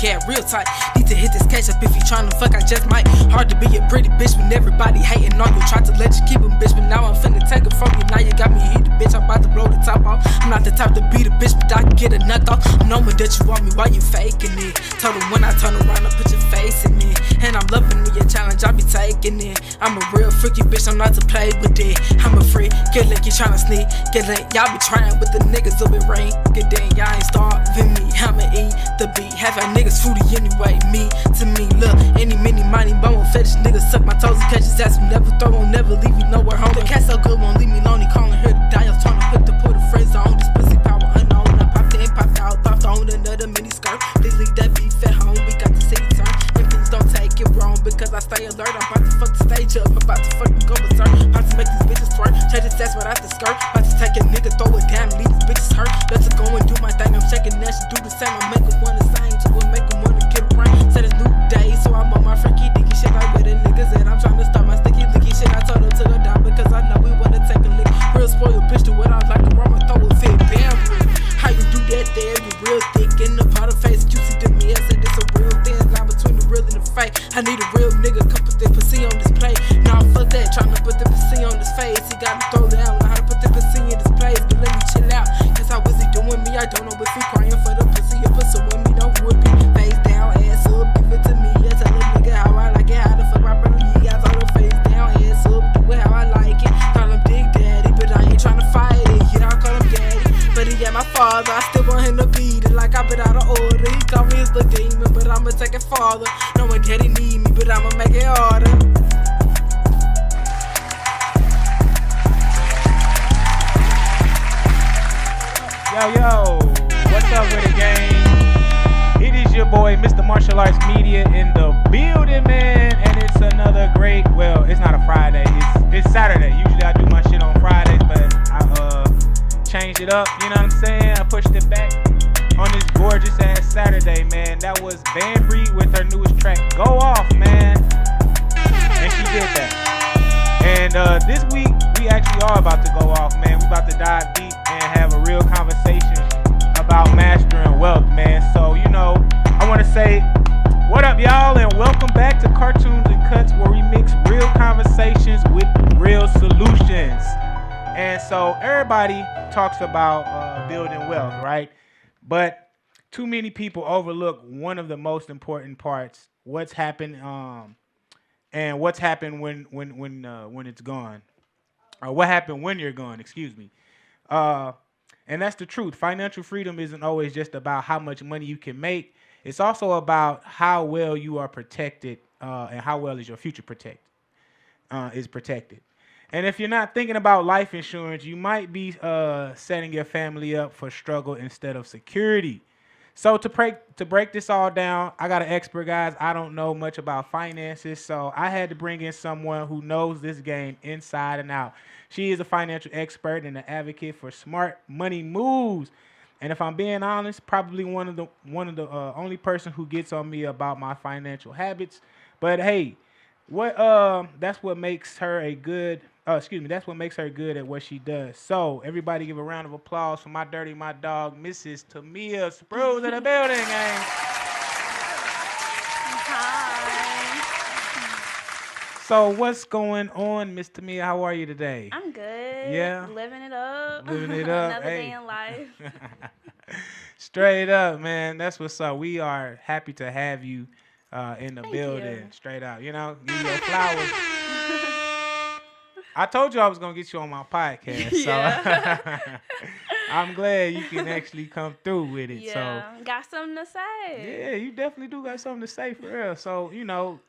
yeah, real tight. Need to hit this cash up if you tryna fuck, I just might. Hard to be a pretty bitch when everybody hating on you. Try to let you keep them, bitch, but now I'm finna take it from you. Now you got me heated, bitch, I'm about to blow the top off. I'm not the type to beat a bitch, but I can get a nut off. I'm knowing that you want me while you faking it. Told her when I turn around, I put your face in it. And I'm loving it, your challenge, I be taking it. I'm a real freaky bitch, I'm not to play with it. I'm a freak, get lick, you tryna sneak, get lick. Y'all be trying with the niggas up in rain. Get then, y'all ain't starving me. I'ma eat the beat. Have y'all niggas foodie anyway. Me to me, look, any mini money, bone fetish niggas suck my toes and catch his ass. Will never throw, won't never leave you nowhere home. The cat so good, won't leave me lonely. Calling her to die, I was trying to put the friends on this pussy power unknown. I popped in, popped out, popped on another mini skirt. Please leave that beef at home. We got the city turn. And please don't take it wrong because I stay alert. I'm about to fuck the stage up. I'm about to fucking go berserk. About to make these bitches twerk. Change his ass right out the skirt. About to take a nigga, throw it down, leave these bitches hurt. Let's go and do my thing. I'm checking that shit, do the same. I make them wanna sing, so we'll make them wanna get a prank. Said it's new day, so I'm on my freaky dicky shit. Like where the niggas at. I'm trying to start my sticky licky shit. I told them to go down because I know we wanna take a lick. Real spoiled bitch, do what I like. I'm throw a fit. Bam. How you do that there? You real thick in the pot of face. You see to me, I said it's a real thin line between the real and the fake. I need a real nigga, come put that pussy on display. Nah, fuck that, tryna put the pussy on his face. He gotta throw down, know how to put the pussy in his place. But let me chill out, cause how was he doing me? I don't know if he crying for the pussy or pursuing me. Don't would be face down, ass up, give it to me. I tell a nigga how I like it, how the fuck my brother he got all the face down, ass up, do it how I like it. Call him Big Daddy, but I ain't tryna fight it. Yeah, I call him Daddy, but he ain't my father. I still want him to beat it like I've been out of order. He call me his little demon, but I'ma take it farther. Knowing Daddy need me, but I'ma make it harder. Yo, what's up with the gang? It is your boy, Mr. Martial Arts Media in the building, man. And it's another great, well, it's not a Friday, it's Saturday. Usually I do my shit on Fridays, but I changed it up, you know what I'm saying? I pushed it back on this gorgeous ass Saturday, man. That was Banbury with her newest track, Go Off, man. And she did that. And this week, we actually are about to go off, man. We about to dive deep and have a real conversation about mastering wealth, man. So, you know, I want to say, what up, y'all, and welcome back to Cartoons and Cuts, where we mix real conversations with real solutions. And so everybody talks about building wealth, right? But too many people overlook one of the most important parts: what's happened, and what's happened when it's gone, or what happened when you're gone. Excuse me. And that's the truth. Financial freedom isn't always just about how much money you can make. It's also about how well you are protected, and how well is your future protected. And if you're not thinking about life insurance, you might be setting your family up for struggle instead of security. So to break this all down, I got an expert, guys. I don't know much about finances, so I had to bring in someone who knows this game inside and out. She is a financial expert and an advocate for smart money moves. And if I'm being honest, probably one of the only person who gets on me about my financial habits. But hey, that's what makes her a good. That's what makes her good at what she does. So everybody, give a round of applause for my dog, Mrs. Tamia Spruce in the building, gang. Hi. So what's going on, Miss Tamia? How are you today? I'm good. Yeah. Living it up. Another day in life. Straight up, man. That's what's up. We are happy to have you in the building. You. Straight out. You know, give you your flowers. I told you I was going to get you on my podcast. Yeah. So I'm glad you can actually come through with it. Yeah. So, got something to say. yeah, you definitely do got something to say for real. So, you know,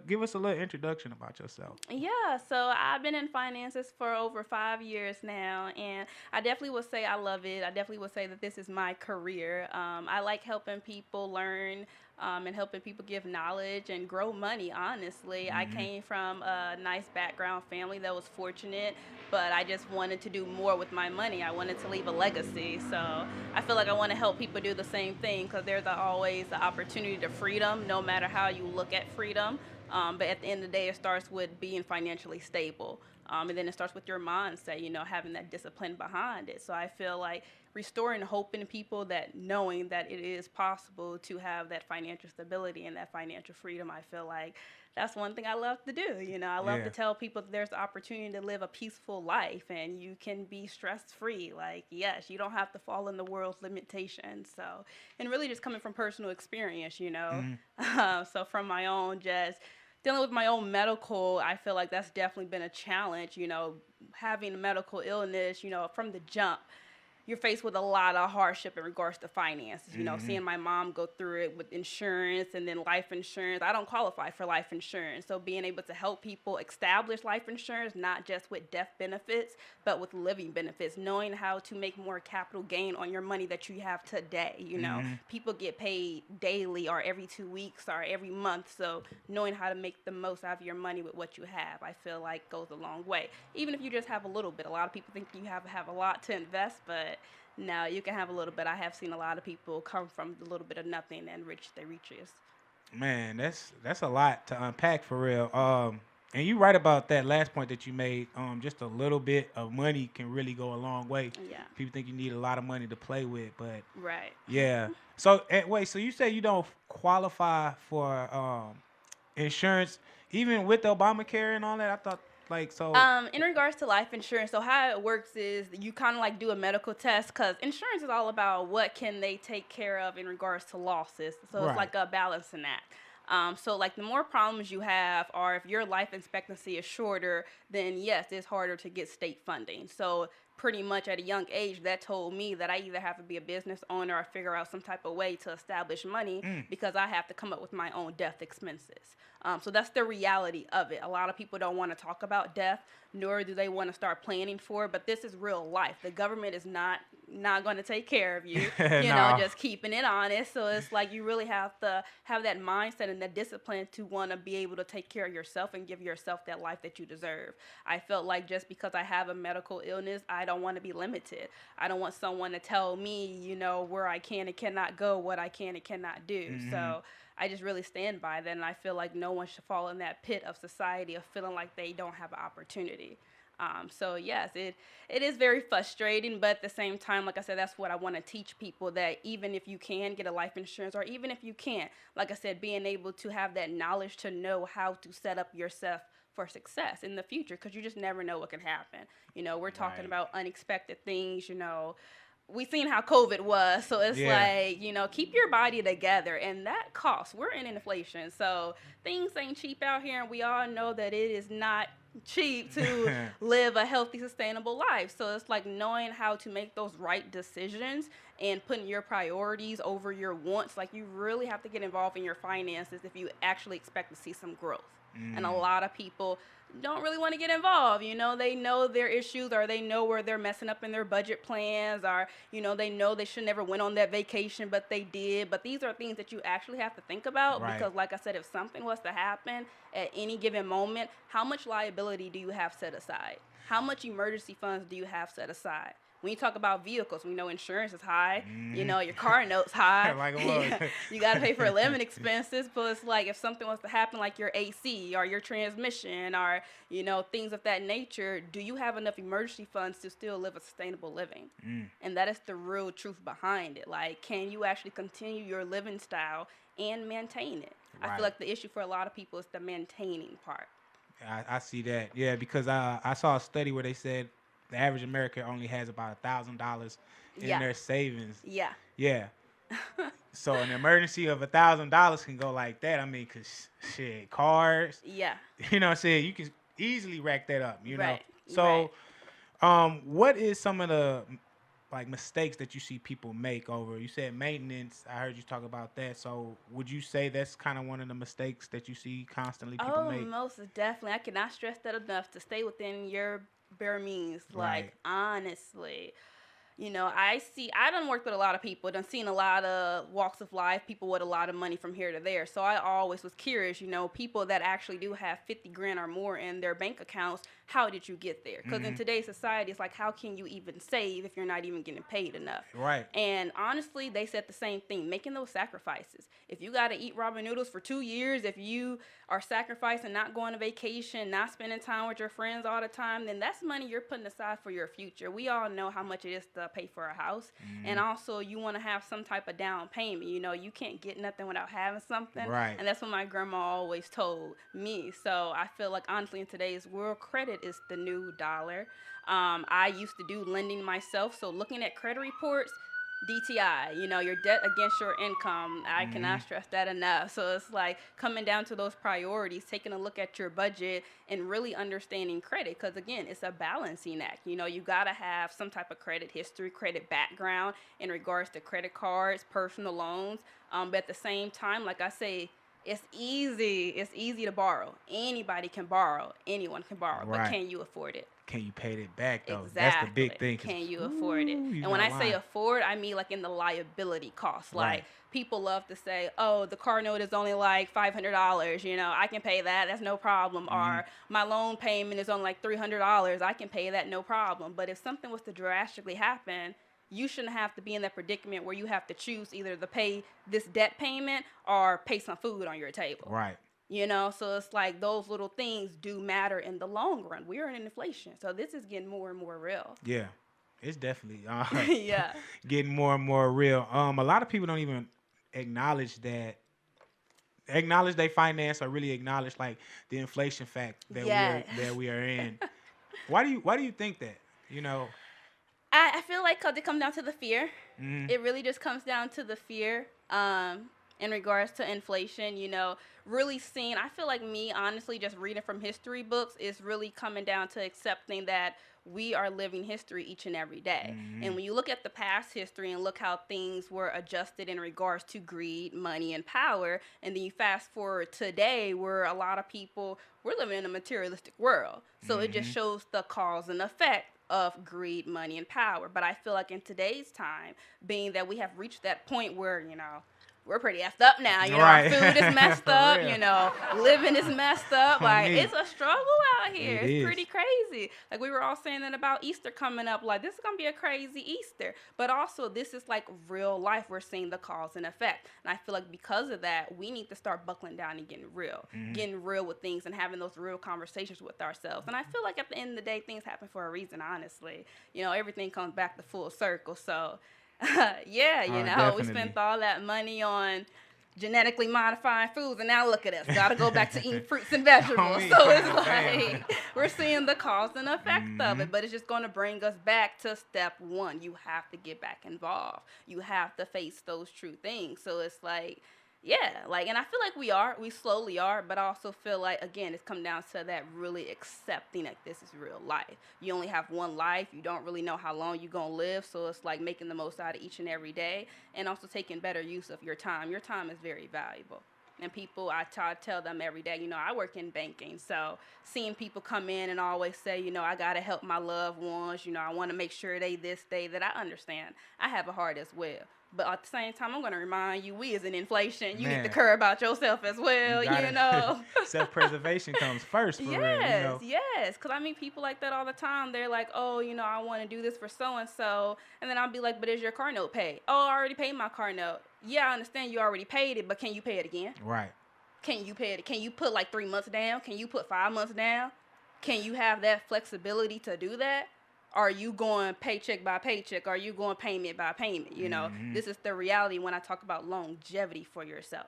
give us a little introduction about yourself. Yeah, so I've been in finances for over 5 years now, and I definitely would say I love it. I definitely would say that this is my career. I like helping people learn and helping people give knowledge and grow money, honestly. I came from a nice background family that was fortunate, but I just wanted to do more with my money. I wanted to leave a legacy, so I feel like I want to help people do the same thing because there's always the opportunity to freedom, no matter how you look at freedom. But at the end of the day, it starts with being financially stable. And then it starts with your mindset, having that discipline behind it. So I feel like restoring hope in people, that knowing that it is possible to have that financial stability and that financial freedom, I feel like that's one thing I love to do. I love to tell people that there's the opportunity to live a peaceful life and you can be stress-free. Like, yes, you don't have to fall in the world's limitations. So, and really just coming from personal experience, So from my own just dealing with my own medical, I feel like that's definitely been a challenge, having a medical illness, from the jump. You're faced with a lot of hardship in regards to finances. Seeing my mom go through it with insurance and then life insurance. I don't qualify for life insurance. So being able to help people establish life insurance, not just with death benefits, but with living benefits, knowing how to make more capital gain on your money that you have today. People get paid daily or every 2 weeks or every month. So knowing how to make the most out of your money with what you have, I feel like goes a long way. Even if you just have a little bit. A lot of people think you have to have a lot to invest, but no, you can have a little bit. I have seen a lot of people come from a little bit of nothing and reach their riches. Man, that's a lot to unpack for real. And you're right about that last point that you made. Just a little bit of money can really go a long way. Yeah. People think you need a lot of money to play with, but right. Yeah. So wait, so you say you don't qualify for insurance even with Obamacare and all that? I thought in regards to life insurance, so how it works is you kind of like do a medical test, because insurance is all about what can they take care of in regards to losses. So it's like a balancing act. So like the more problems you have, or if your life expectancy is shorter, then yes, it's harder to get state funding. So pretty much at a young age, that told me that I either have to be a business owner or figure out some type of way to establish money because I have to come up with my own death expenses. So that's the reality of it. A lot of people don't want to talk about death, nor do they want to start planning for it, but this is real life. The government is not going to take care of you, just keeping it honest. So it's like you really have to have that mindset and that discipline to want to be able to take care of yourself and give yourself that life that you deserve. I felt like just because I have a medical illness, I don't want to be limited. I don't want someone to tell me, where I can and cannot go, what I can and cannot do. So I just really stand by that, and I feel like no one should fall in that pit of society of feeling like they don't have an opportunity. So yes, it is very frustrating, but at the same time, like I said, that's what I want to teach people, that even if you can get a life insurance, or even if you can't, like I said, being able to have that knowledge to know how to set up yourself for success in the future, because you just never know what can happen. We're talking about unexpected things, we seen how COVID was, so it's like, keep your body together, and that costs. We're in inflation, so things ain't cheap out here, and we all know that it is not cheap to live a healthy, sustainable life. So it's like knowing how to make those right decisions and putting your priorities over your wants. Like, you really have to get involved in your finances if you actually expect to see some growth. And a lot of people don't really want to get involved. They know their issues, or they know where they're messing up in their budget plans, or, they know they should never went on that vacation, but they did. But these are things that you actually have to think about, because like I said, if something was to happen at any given moment, how much liability do you have set aside? How much emergency funds do you have set aside? When you talk about vehicles, we know insurance is high. Your car note's high. You got to pay for living expenses. But it's like if something was to happen, like your AC or your transmission or, things of that nature, do you have enough emergency funds to still live a sustainable living? And that is the real truth behind it. Like, can you actually continue your living style and maintain it? I feel like the issue for a lot of people is the maintaining part. I see that. Yeah, because I saw a study where they said the average American only has about $1,000 in their savings. Yeah. So an emergency of $1,000 can go like that. I mean, cause shit, cars. Yeah. You know what I'm saying? You can easily rack that up. You know. So, what is some of the mistakes that you see people make over? You said maintenance. I heard you talk about that. So would you say that's kind of one of the mistakes that you see constantly people make? Oh, most definitely. I cannot stress that enough, to stay within your bare means. Like, honestly, You know, I done worked with a lot of people, done seen a lot of walks of life, people with a lot of money from here to there. So I always was curious, you know, people that actually do have 50 grand or more in their bank accounts, how did you get there? Because in today's society, it's like, how can you even save if you're not even getting paid enough? Right. And honestly, they said the same thing, making those sacrifices. If you got to eat ramen noodles for 2 years, if you are sacrificing not going to vacation, not spending time with your friends all the time, then that's money you're putting aside for your future. We all know how much it is to pay for a house. And also, you want to have some type of down payment. You know, you can't get nothing without having something. Right. And that's what my grandma always told me. So I feel like, honestly, in today's world, credit is the new dollar. I used to do lending myself. So looking at credit reports, DTI, you know, your debt against your income. I cannot stress that enough. So it's like coming down to those priorities, taking a look at your budget and really understanding credit. Because again, it's a balancing act. You know, you got to have some type of credit history, credit background in regards to credit cards, personal loans. But at the same time, like I say, it's easy. It's easy to borrow. Anybody can borrow. Anyone can borrow. Right. But can you afford it? Can you pay it back, though? Exactly. That's the big thing. Can you afford it? And when I say afford, I mean like in the liability cost. Like people love to say, oh, the car note is only like $500. You know, I can pay that. That's no problem. Or my loan payment is only like $300. I can pay that. No problem. But if something was to drastically happen, you shouldn't have to be in that predicament where you have to choose either to pay this debt payment or pay some food on your table. Right. You know, so it's like those little things do matter in the long run. We're in inflation, so this is getting more and more real. Yeah, it's definitely yeah, getting more and more real. A lot of people don't even acknowledge their finance or really acknowledge like the inflation fact that we are in. Why do you think that? You know, I feel like because it comes down to the fear. It really just comes down to the fear. In regards to inflation, you know, really seeing, I feel like me, honestly, just reading from history books is really coming down to accepting that we are living history each and every day. And when you look at the past history and look how things were adjusted in regards to greed, money, and power, and then you fast forward today where a lot of people, we're living in a materialistic world. So it just shows the cause and effect of greed, money, and power. But I feel like in today's time, being that we have reached that point where, you know, we're pretty effed up now. You know, our food is messed up. You know, living is messed up. Like, it's a struggle out here. It's pretty crazy. Like, we were all saying that about Easter coming up. Like, this is going to be a crazy Easter. But also, this is like real life. We're seeing the cause and effect. And I feel like because of that, we need to start buckling down and getting real. Getting real with things and having those real conversations with ourselves. And I feel like at the end of the day, things happen for a reason, honestly. You know, everything comes back to full circle. So, yeah, you know, definitely. We spent all that money on genetically modifying foods, and now look at us. Got to go back to eating fruits and vegetables. So it's like we're seeing the cause and effect of it, but it's just going to bring us back to step one. You have to get back involved. You have to face those true things. So it's like, yeah, like, and I feel like we slowly are, but I also feel like, again, it's come down to that really accepting that this is real life. You only have one life. You don't really know how long you're going to live. So it's like making the most out of each and every day and also taking better use of your time. Your time is very valuable. And people, I tell them every day, you know, I work in banking. So seeing people come in and always say, you know, I got to help my loved ones. You know, I want to make sure they that I understand. I have a heart as well. But at the same time, I'm going to remind you, we is in inflation. You need to care about yourself as well, you know. Self-preservation comes first, for real. You know? Yes. Because I meet people like that all the time. They're like, oh, you know, I want to do this for so-and-so. And then I'll be like, but is your car note paid? Oh, I already paid my car note. Yeah, I understand you already paid it, but can you pay it again? Right. Can you pay it? Can you put like 3 months down? Can you put 5 months down? Can you have that flexibility to do that? Are you going paycheck by paycheck? Are you going payment by payment? You know, this is the reality when I talk about longevity for yourself.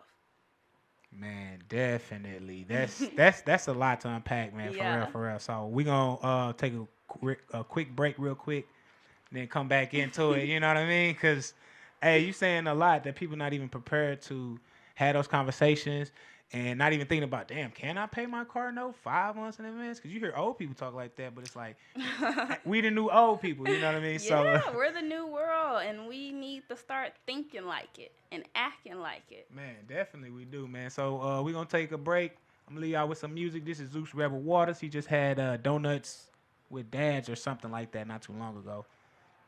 Man, definitely. That's a lot to unpack, man. For real. So we gonna take a quick break, real quick, then come back into it. You know what I mean? Because, hey, you saying a lot that people not even prepared to have those conversations. And not even thinking about, damn, can I pay my car note 5 months in advance? Because you hear old people talk like that, but it's like, we the new old people, you know what I mean? Yeah, we're the new world, and we need to start thinking like it and acting like it. Man, definitely we do, man. So we're going to take a break. I'm going to leave y'all with some music. This is Zeus Rebel Waters. He just had Donuts with Dads or something like that not too long ago.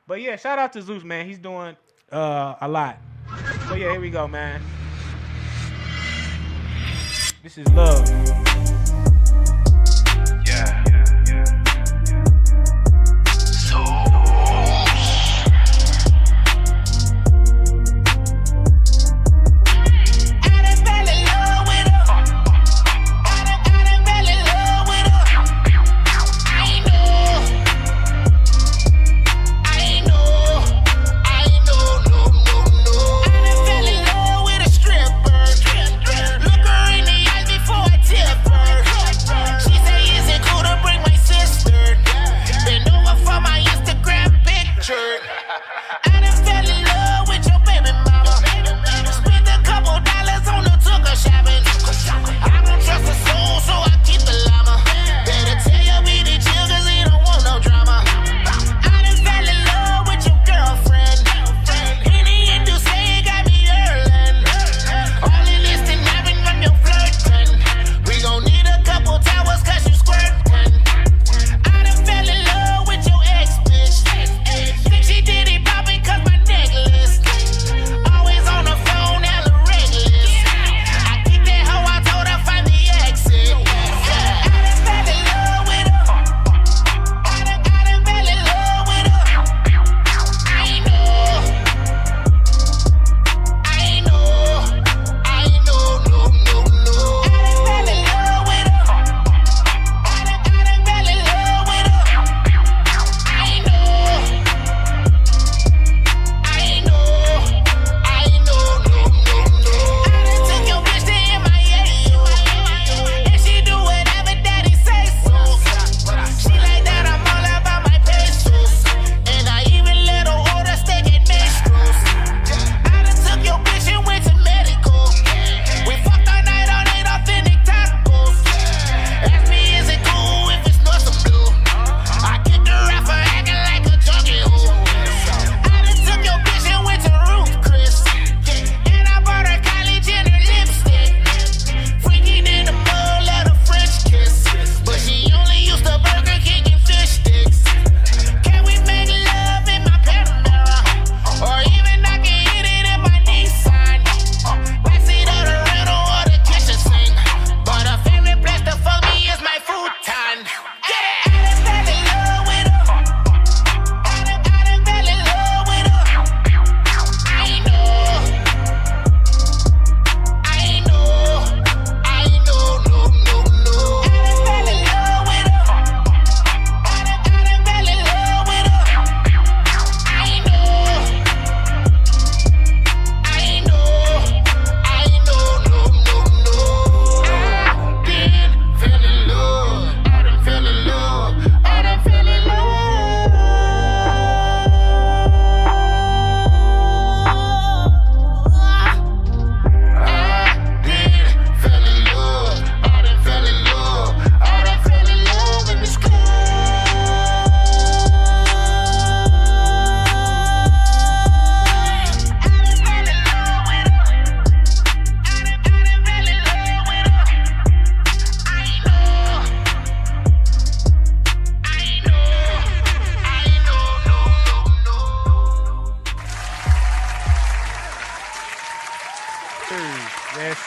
But yeah, shout out to Zeus, man. He's doing a lot. So yeah, here we go, man. This is Love. Yeah. So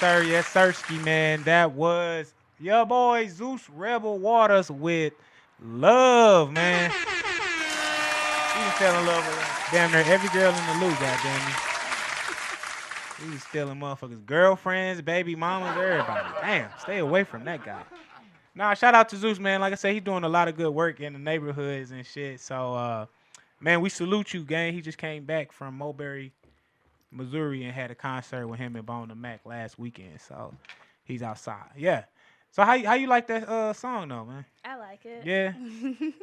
sir. Yes, sirski, man. That was your boy Zeus Rebel Waters with Love, man. He was fell in love with damn near every girl in the loop, goddamn me. He was stealing motherfuckers' girlfriends, baby mamas, everybody. Damn, stay away from that guy. Nah, shout out to Zeus, man. Like I said, he's doing a lot of good work in the neighborhoods and shit. So, man, we salute you, gang. He just came back from Mulberry, Missouri, and had a concert with him and Bone the Mac last weekend. So, he's outside. Yeah. So, how you like that song, though, man? I like it. Yeah?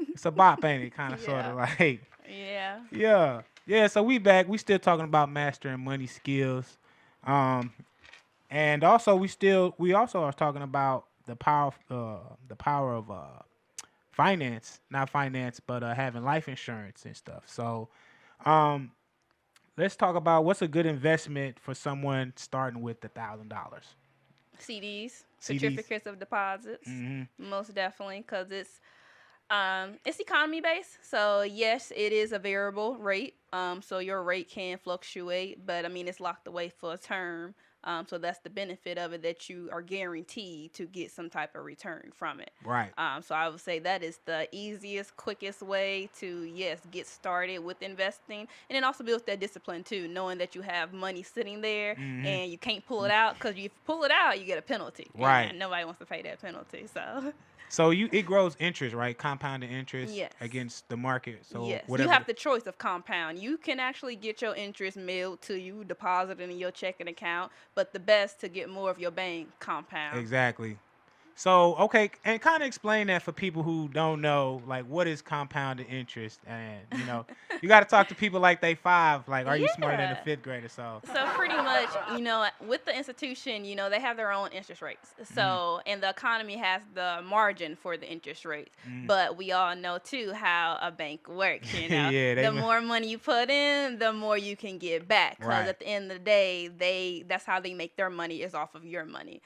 It's a bop, ain't it? Kind of, sort of like. Yeah. Yeah. Yeah, so we back. We still talking about mastering money skills. And also we also are talking about the power of finance, not finance, but having life insurance and stuff. So, let's talk about what's a good investment for someone starting with $1,000. CDs, certificates of deposits, most definitely, because It's economy based, so yes, it is a variable rate. So your rate can fluctuate, but I mean it's locked away for a term. So that's the benefit of it, that you are guaranteed to get some type of return from it. Right. So I would say that is the easiest, quickest way to, yes, get started with investing, and then also builds that discipline too, knowing that you have money sitting there and you can't pull it out, because if you pull it out, you get a penalty. Right. And nobody wants to pay that penalty. So. So it grows interest, right? Compounded interest Yes. against the market. So yes, whatever. you have the choice of compound. You can actually get your interest mailed to you, deposited in your checking account, but the best to get more of your bank compound. Exactly. So, okay, and kind of explain that for people who don't know, like, what is compounded interest? And, you got to talk to people like they 5, like, are you smarter than a 5th grader? So pretty much, with the institution, they have their own interest rates. So, and the economy has the margin for the interest rates. But we all know, too, how a bank works, Yeah, the more money you put in, the more you can get back. Because at the end of the day, that's how they make their money, is off of your money.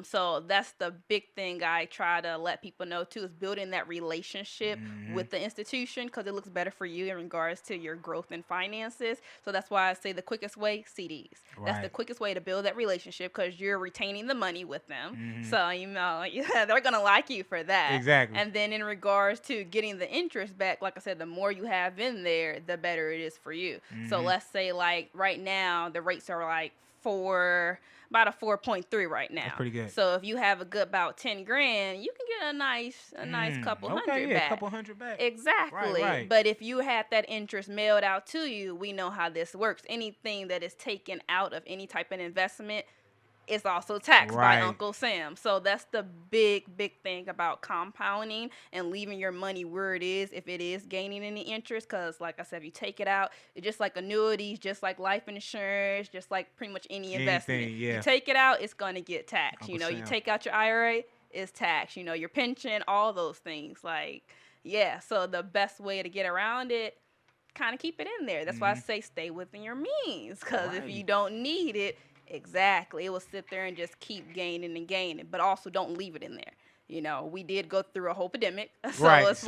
So that's the big thing I try to let people know too, is building that relationship with the institution, because it looks better for you in regards to your growth and finances. So that's why I say the quickest way, CDs. That's the quickest way to build that relationship, because you're retaining the money with them. So, they're going to like you for that. Exactly. And then in regards to getting the interest back, like I said, the more you have in there, the better it is for you. So let's say like right now, the rates are like about a 4.3 right now. That's pretty good. So if you have a good about 10 grand, you can get a nice couple hundred back. A couple hundred back. Exactly. Right. But if you had that interest mailed out to you, we know how this works. Anything that is taken out of any type of investment is also taxed by Uncle Sam. So that's the big thing about compounding and leaving your money where it is if it is gaining any interest. Because like I said, if you take it out, it's just like annuities, just like life insurance, just like pretty much any investment. Yeah. You take it out, it's going to get taxed. Uncle Sam. You take out your IRA, it's taxed. Your pension, all those things. So the best way to get around it, kind of keep it in there. That's why I say stay within your means. Because if you don't need it, exactly, it will sit there and just keep gaining and gaining, but also don't leave it in there. We did go through a whole pandemic, so it's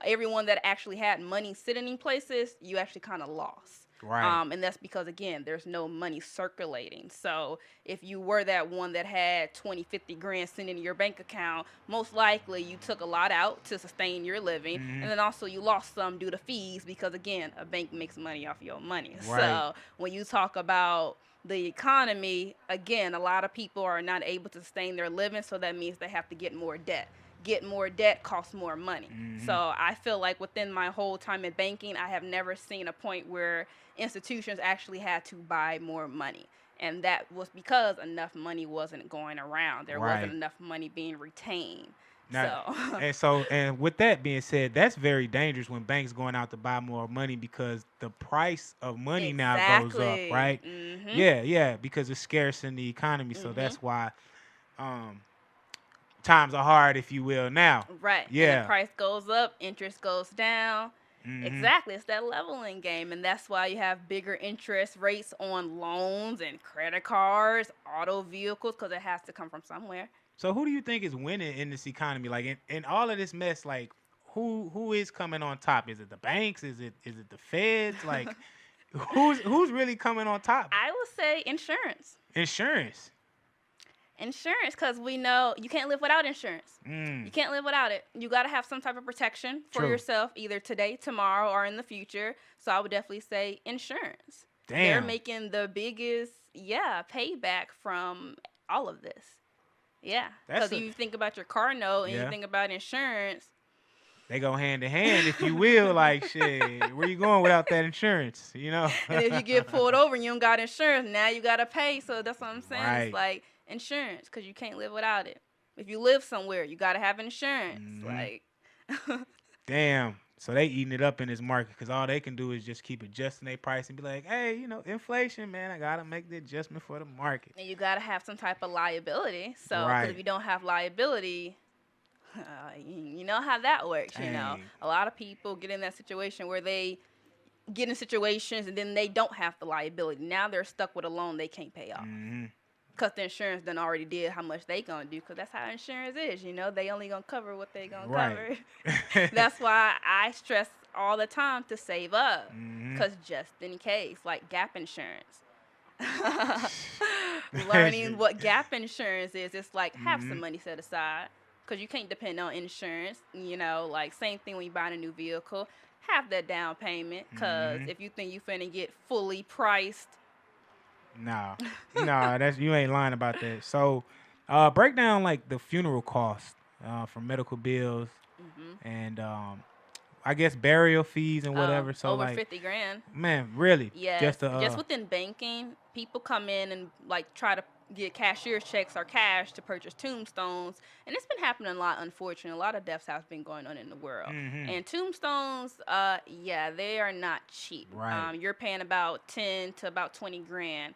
everyone that actually had money sitting in places, you actually kind of lost. And that's because, again, there's no money circulating. So if you were that one that had 20, 50 grand sitting in your bank account, most likely you took a lot out to sustain your living. And then also you lost some due to fees, because, again, a bank makes money off your money. So when you talk about the economy, again, a lot of people are not able to sustain their living, so that means they have to get more debt. Get more debt costs more money. So I feel like within my whole time in banking, I have never seen a point where institutions actually had to buy more money. And that was because enough money wasn't going around. There wasn't enough money being retained. Now, and with that being said, that's very dangerous when banks going out to buy more money, because the price of money now goes up, right? Yeah, because it's scarce in the economy. So that's why times are hard, if you will, now. Yeah. And the price goes up, interest goes down. Exactly. It's that leveling game. And that's why you have bigger interest rates on loans and credit cards, auto vehicles, because it has to come from somewhere. So who do you think is winning in this economy? Like in all of this mess, like who is coming on top? Is it the banks? Is it the feds? Like who's really coming on top? I would say insurance. Insurance, because we know you can't live without insurance. You can't live without it. You got to have some type of protection for yourself, either today, tomorrow, or in the future. So I would definitely say insurance. Damn. They're making the biggest, payback from all of this. Yeah, because you think about your car note and you think about insurance. They go hand in hand, if you will. Like, shit, where you going without that insurance, And if you get pulled over and you don't got insurance, now you got to pay. So that's what I'm saying. It's like insurance, because you can't live without it. If you live somewhere, you got to have insurance. Damn. So they eating it up in this market, because all they can do is just keep adjusting their price and be like, hey, inflation, man, I got to make the adjustment for the market. And you got to have some type of liability. So 'cause if you don't have liability, you know how that works. A lot of people get in that situation where they get in situations and then they don't have the liability. Now they're stuck with a loan they can't pay off. Because the insurance done already did how much they gonna do. Because that's how insurance is, you know. They only gonna cover what they gonna cover. That's why I stress all the time to save up. Because just in case, like gap insurance. Learning what gap insurance is, it's like have some money set aside. Because you can't depend on insurance, you know. Like same thing when you buy a new vehicle. Have that down payment. Because if you think you finna get fully priced. Nah, that's you ain't lying about that. So, break down like the funeral cost for medical bills and I guess burial fees and whatever. So over like 50 grand. Man, really? Yeah. Just within banking, people come in and like try to get cashier's checks or cash to purchase tombstones, and it's been happening a lot. Unfortunately, a lot of deaths have been going on in the world, and tombstones, they are not cheap. Right. You're paying about 10 to about 20 grand.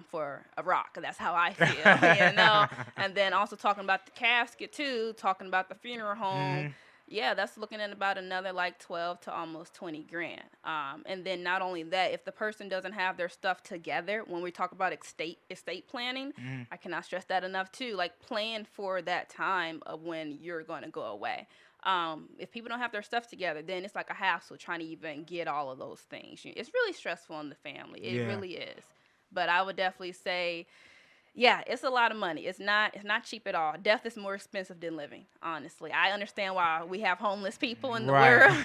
For a rock. That's how I feel, you know. And then also talking about the casket too, talking about the funeral home. Yeah, that's looking at about another like 12 to almost 20 grand. And then not only that, if the person doesn't have their stuff together, when we talk about estate planning, I cannot stress that enough too. Like plan for that time of when you're going to go away. If people don't have their stuff together, then it's like a hassle trying to even get all of those things. It's really stressful on the family. It really is. But I would definitely say, yeah, it's a lot of money. It's not cheap at all. Death is more expensive than living, honestly. I understand why we have homeless people in the world.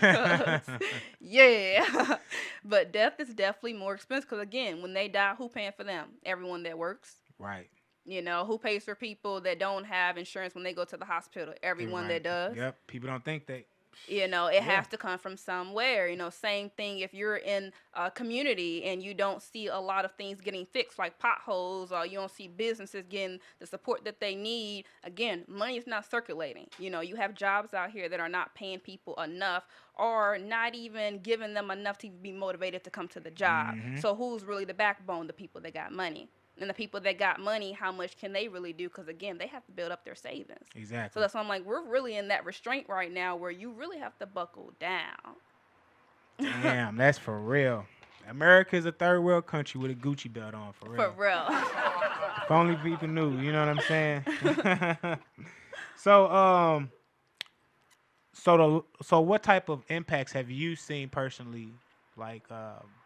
Yeah. But death is definitely more expensive because, again, when they die, who paying for them? Everyone that works. Right. You know, who pays for people that don't have insurance when they go to the hospital? Everyone that does. Yep. People don't think they... You know, it has to come from somewhere. You know, same thing if you're in a community and you don't see a lot of things getting fixed, like potholes, or you don't see businesses getting the support that they need. Again, money is not circulating. You know, you have jobs out here that are not paying people enough or not even giving them enough to be motivated to come to the job. So who's really the backbone? The people that got money. And the people that got money, how much can they really do? Because, again, they have to build up their savings. Exactly. So that's why I'm like, we're really in that restraint right now where you really have to buckle down. Damn, that's for real. America is a third world country with a Gucci belt on, for real. For real. If only people knew, you know what I'm saying? So, so what type of impacts have you seen personally, like,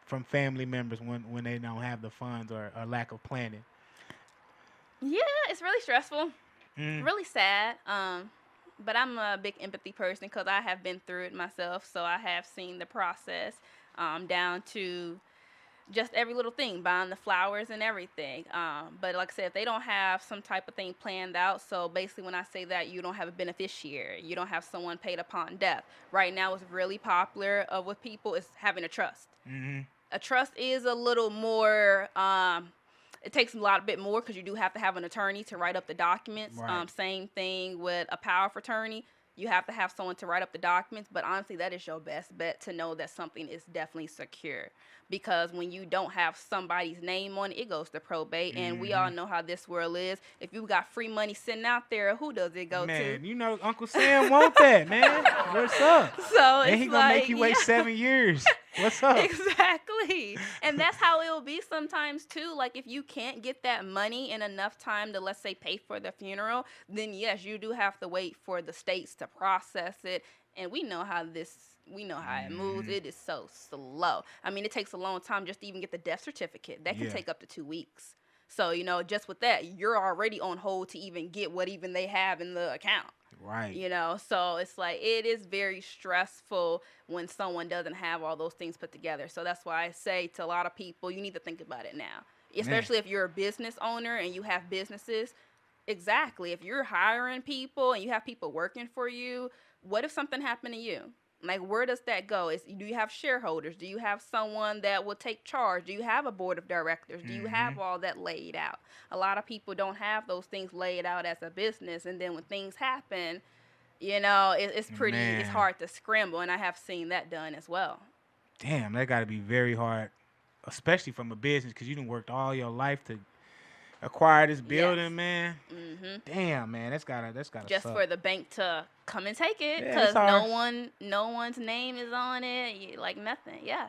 from family members when they don't have the funds or lack of planning? Yeah, it's really stressful. Really sad. But I'm a big empathy person because I have been through it myself. So I have seen the process down to just every little thing, buying the flowers and everything. But like I said, if they don't have some type of thing planned out, so basically when I say that, you don't have a beneficiary, you don't have someone paid upon death. Right now, what's really popular with people is having a trust. A trust is a little more, it takes a bit more because you do have to have an attorney to write up the documents. Right. Same thing with a power of attorney. You have to have someone to write up the documents, but honestly, that is your best bet to know that something is definitely secure. Because when you don't have somebody's name on it, it goes to probate, and we all know how this world is. If you got free money sitting out there, who does it go to? Man, you know Uncle Sam want that, man. What's up? So and he gonna make you wait 7 years. What's up? Exactly. And that's how it will be sometimes too. Like if you can't get that money in enough time to, let's say, pay for the funeral, then yes, you do have to wait for the states to process it. And we know how it moves. It is so slow. I mean, it takes a long time just to even get the death certificate. That can take up to 2 weeks. So, you know, just with that, you're already on hold to even get what even they have in the account. Right. You know, so it's like it is very stressful when someone doesn't have all those things put together. So that's why I say to a lot of people, you need to think about it now, especially if you're a business owner and you have businesses. Exactly. If you're hiring people and you have people working for you, what if something happened to you? Like, where does that go? Do you have shareholders? Do you have someone that will take charge? Do you have a board of directors? Do you have all that laid out? A lot of people don't have those things laid out as a business. And then when things happen, you know, it's hard to scramble. And I have seen that done as well. Damn, that got to be very hard, especially from a business, because you done worked all your life to acquire this building, man. Damn, man, that's gotta just suck. For the bank to come and take it, Yeah, because no one's name is on it, like nothing. Yeah,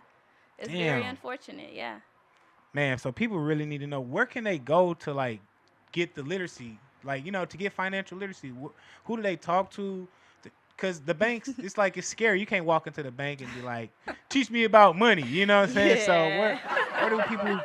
it's very unfortunate. Yeah, man. So people really need to know, where can they go to like get the literacy, like, you know, to get financial literacy? Who do they talk to? Because the banks, it's like it's scary. You can't walk into the bank and be like, teach me about money. You know what I'm saying? Yeah. So where do people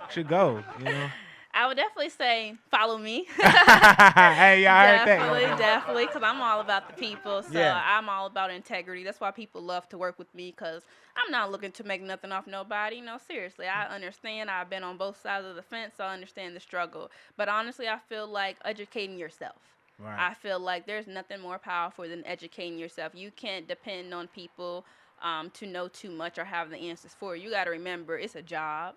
should go, you know? I would definitely say follow me. Hey, y'all heard that. Definitely, because I'm all about the people. So Yeah. I'm all about integrity. That's why people love to work with me, because I'm not looking to make nothing off nobody. No, seriously, I understand. I've been on both sides of the fence, so I understand the struggle. But honestly, I feel like educating yourself. Right. I feel like there's nothing more powerful than educating yourself. You can't depend on people to know too much or have the answers for you. You got to remember, it's a job.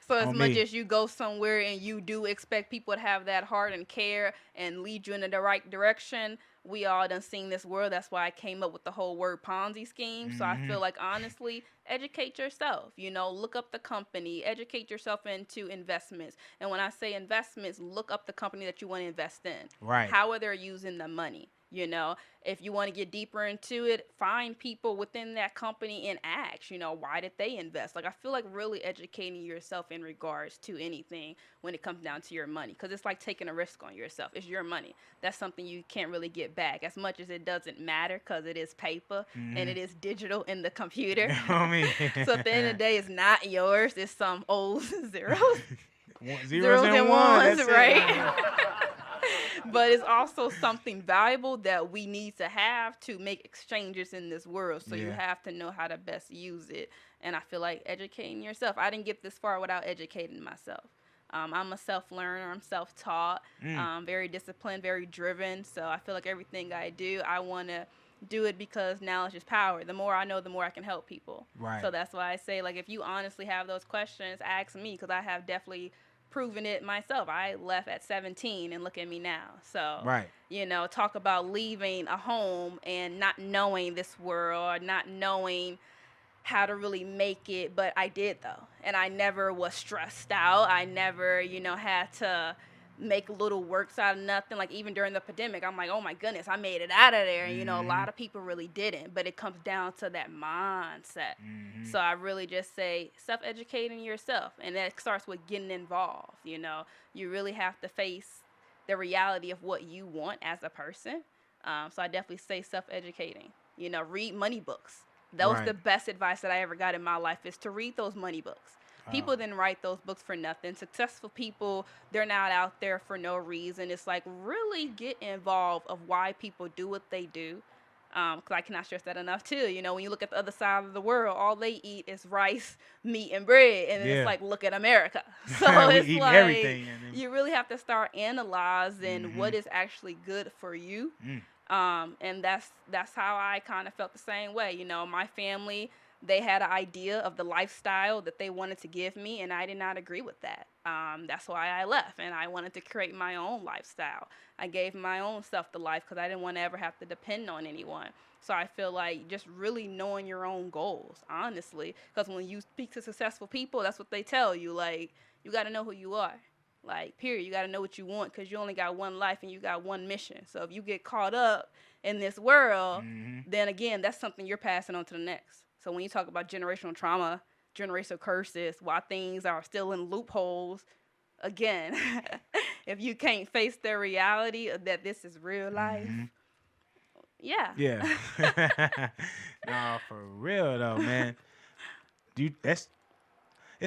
So as much as you go somewhere and you do expect people to have that heart and care and lead you in the right direction, we all done seen this world. That's why I came up with the whole word Ponzi scheme. So I feel like, honestly, educate yourself. You know, look up the company, educate yourself into investments. And when I say investments, look up the company that you want to invest in. Right. How are they using the money? You know, if you want to get deeper into it, find people within that company and ask, you know, why did they invest? Like, I feel like really educating yourself in regards to anything when it comes down to your money, because it's like taking a risk on yourself. It's your money. That's something you can't really get back, as much as it doesn't matter, because it is paper and it is digital in the computer. So at the end of the day, it's not yours. It's some old zeros and ones, right? But it's also something valuable that we need to have to make exchanges in this world. So you have to know how to best use it. And I feel like educating yourself. I didn't get this far without educating myself. I'm a self-learner. I'm self-taught. Very disciplined, very driven. So I feel like everything I do, I want to do it because knowledge is power. The more I know, the more I can help people. Right. So that's why I say, like, if you honestly have those questions, ask me, because I have definitely proven it myself. I left at 17 and look at me now. So, you know, talk about leaving a home and not knowing this world, not knowing how to really make it, but I did though. And I never was stressed out. I never, you know, had to make little works out of nothing. Like, even during the pandemic, I'm like, oh my goodness, I made it out of there. And, you know, a lot of people really didn't, but it comes down to that mindset. So I really just say self-educating yourself, and that starts with getting involved. You know, you really have to face the reality of what you want as a person. So I definitely say self-educating. You know, read money books. That was the best advice that I ever got in my life, is to read those money books. People didn't write those books for nothing. Successful people, they're not out there for no reason. It's like, really get involved of why people do what they do. Because I cannot stress that enough too. You know, when you look at the other side of the world, all they eat is rice, meat, and bread. And it's like, look at America. So it's like, everything. You really have to start analyzing what is actually good for you. And that's how I kind of felt the same way. You know, my family, they had an idea of the lifestyle that they wanted to give me, and I did not agree with that. That's why I left, and I wanted to create my own lifestyle. I gave my own self the life because I didn't want to ever have to depend on anyone. So I feel like just really knowing your own goals, honestly, because when you speak to successful people, that's what they tell you. Like, you got to know who you are. Like, period. You got to know what you want, because you only got one life and you got one mission. So if you get caught up in this world, then again, that's something you're passing on to the next. So when you talk about generational trauma, generational curses, why things are still in loopholes, again, if you can't face the reality of that this is real life, Yeah. No, for real though, man. It's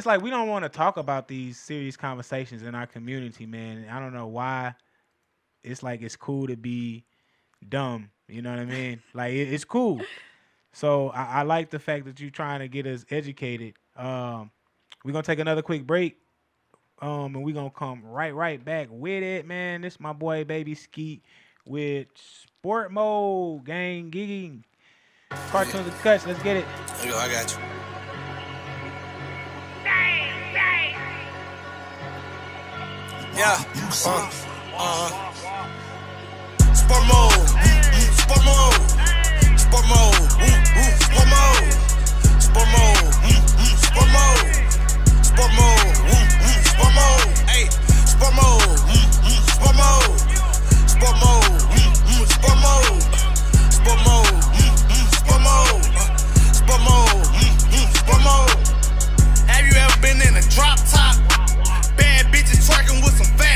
like we don't want to talk about these serious conversations in our community, man. I don't know why. It's like it's cool to be dumb. You know what I mean? Like it's cool. So I like the fact that you're trying to get us educated. We're gonna take another quick break. And we're gonna come right back with it, man. This is my boy Baby Skeet with Sport Mode Gang Gigging. Cartoons and Cuts, let's get it. Yo, I got you. Yeah. Sport Mode. Sport Mode. Sport Mode. Sport Mode. Sport Mode. Sport Mode. Sport Mode. Sport Mode. Hey. Sport Mode. Sport Mode. Sport Mode. Sport Mode. Sport Mode. Sport Mode. Sport Mode. Sport Mode. Have you ever been in a drop top? Bad bitches twerking with some fat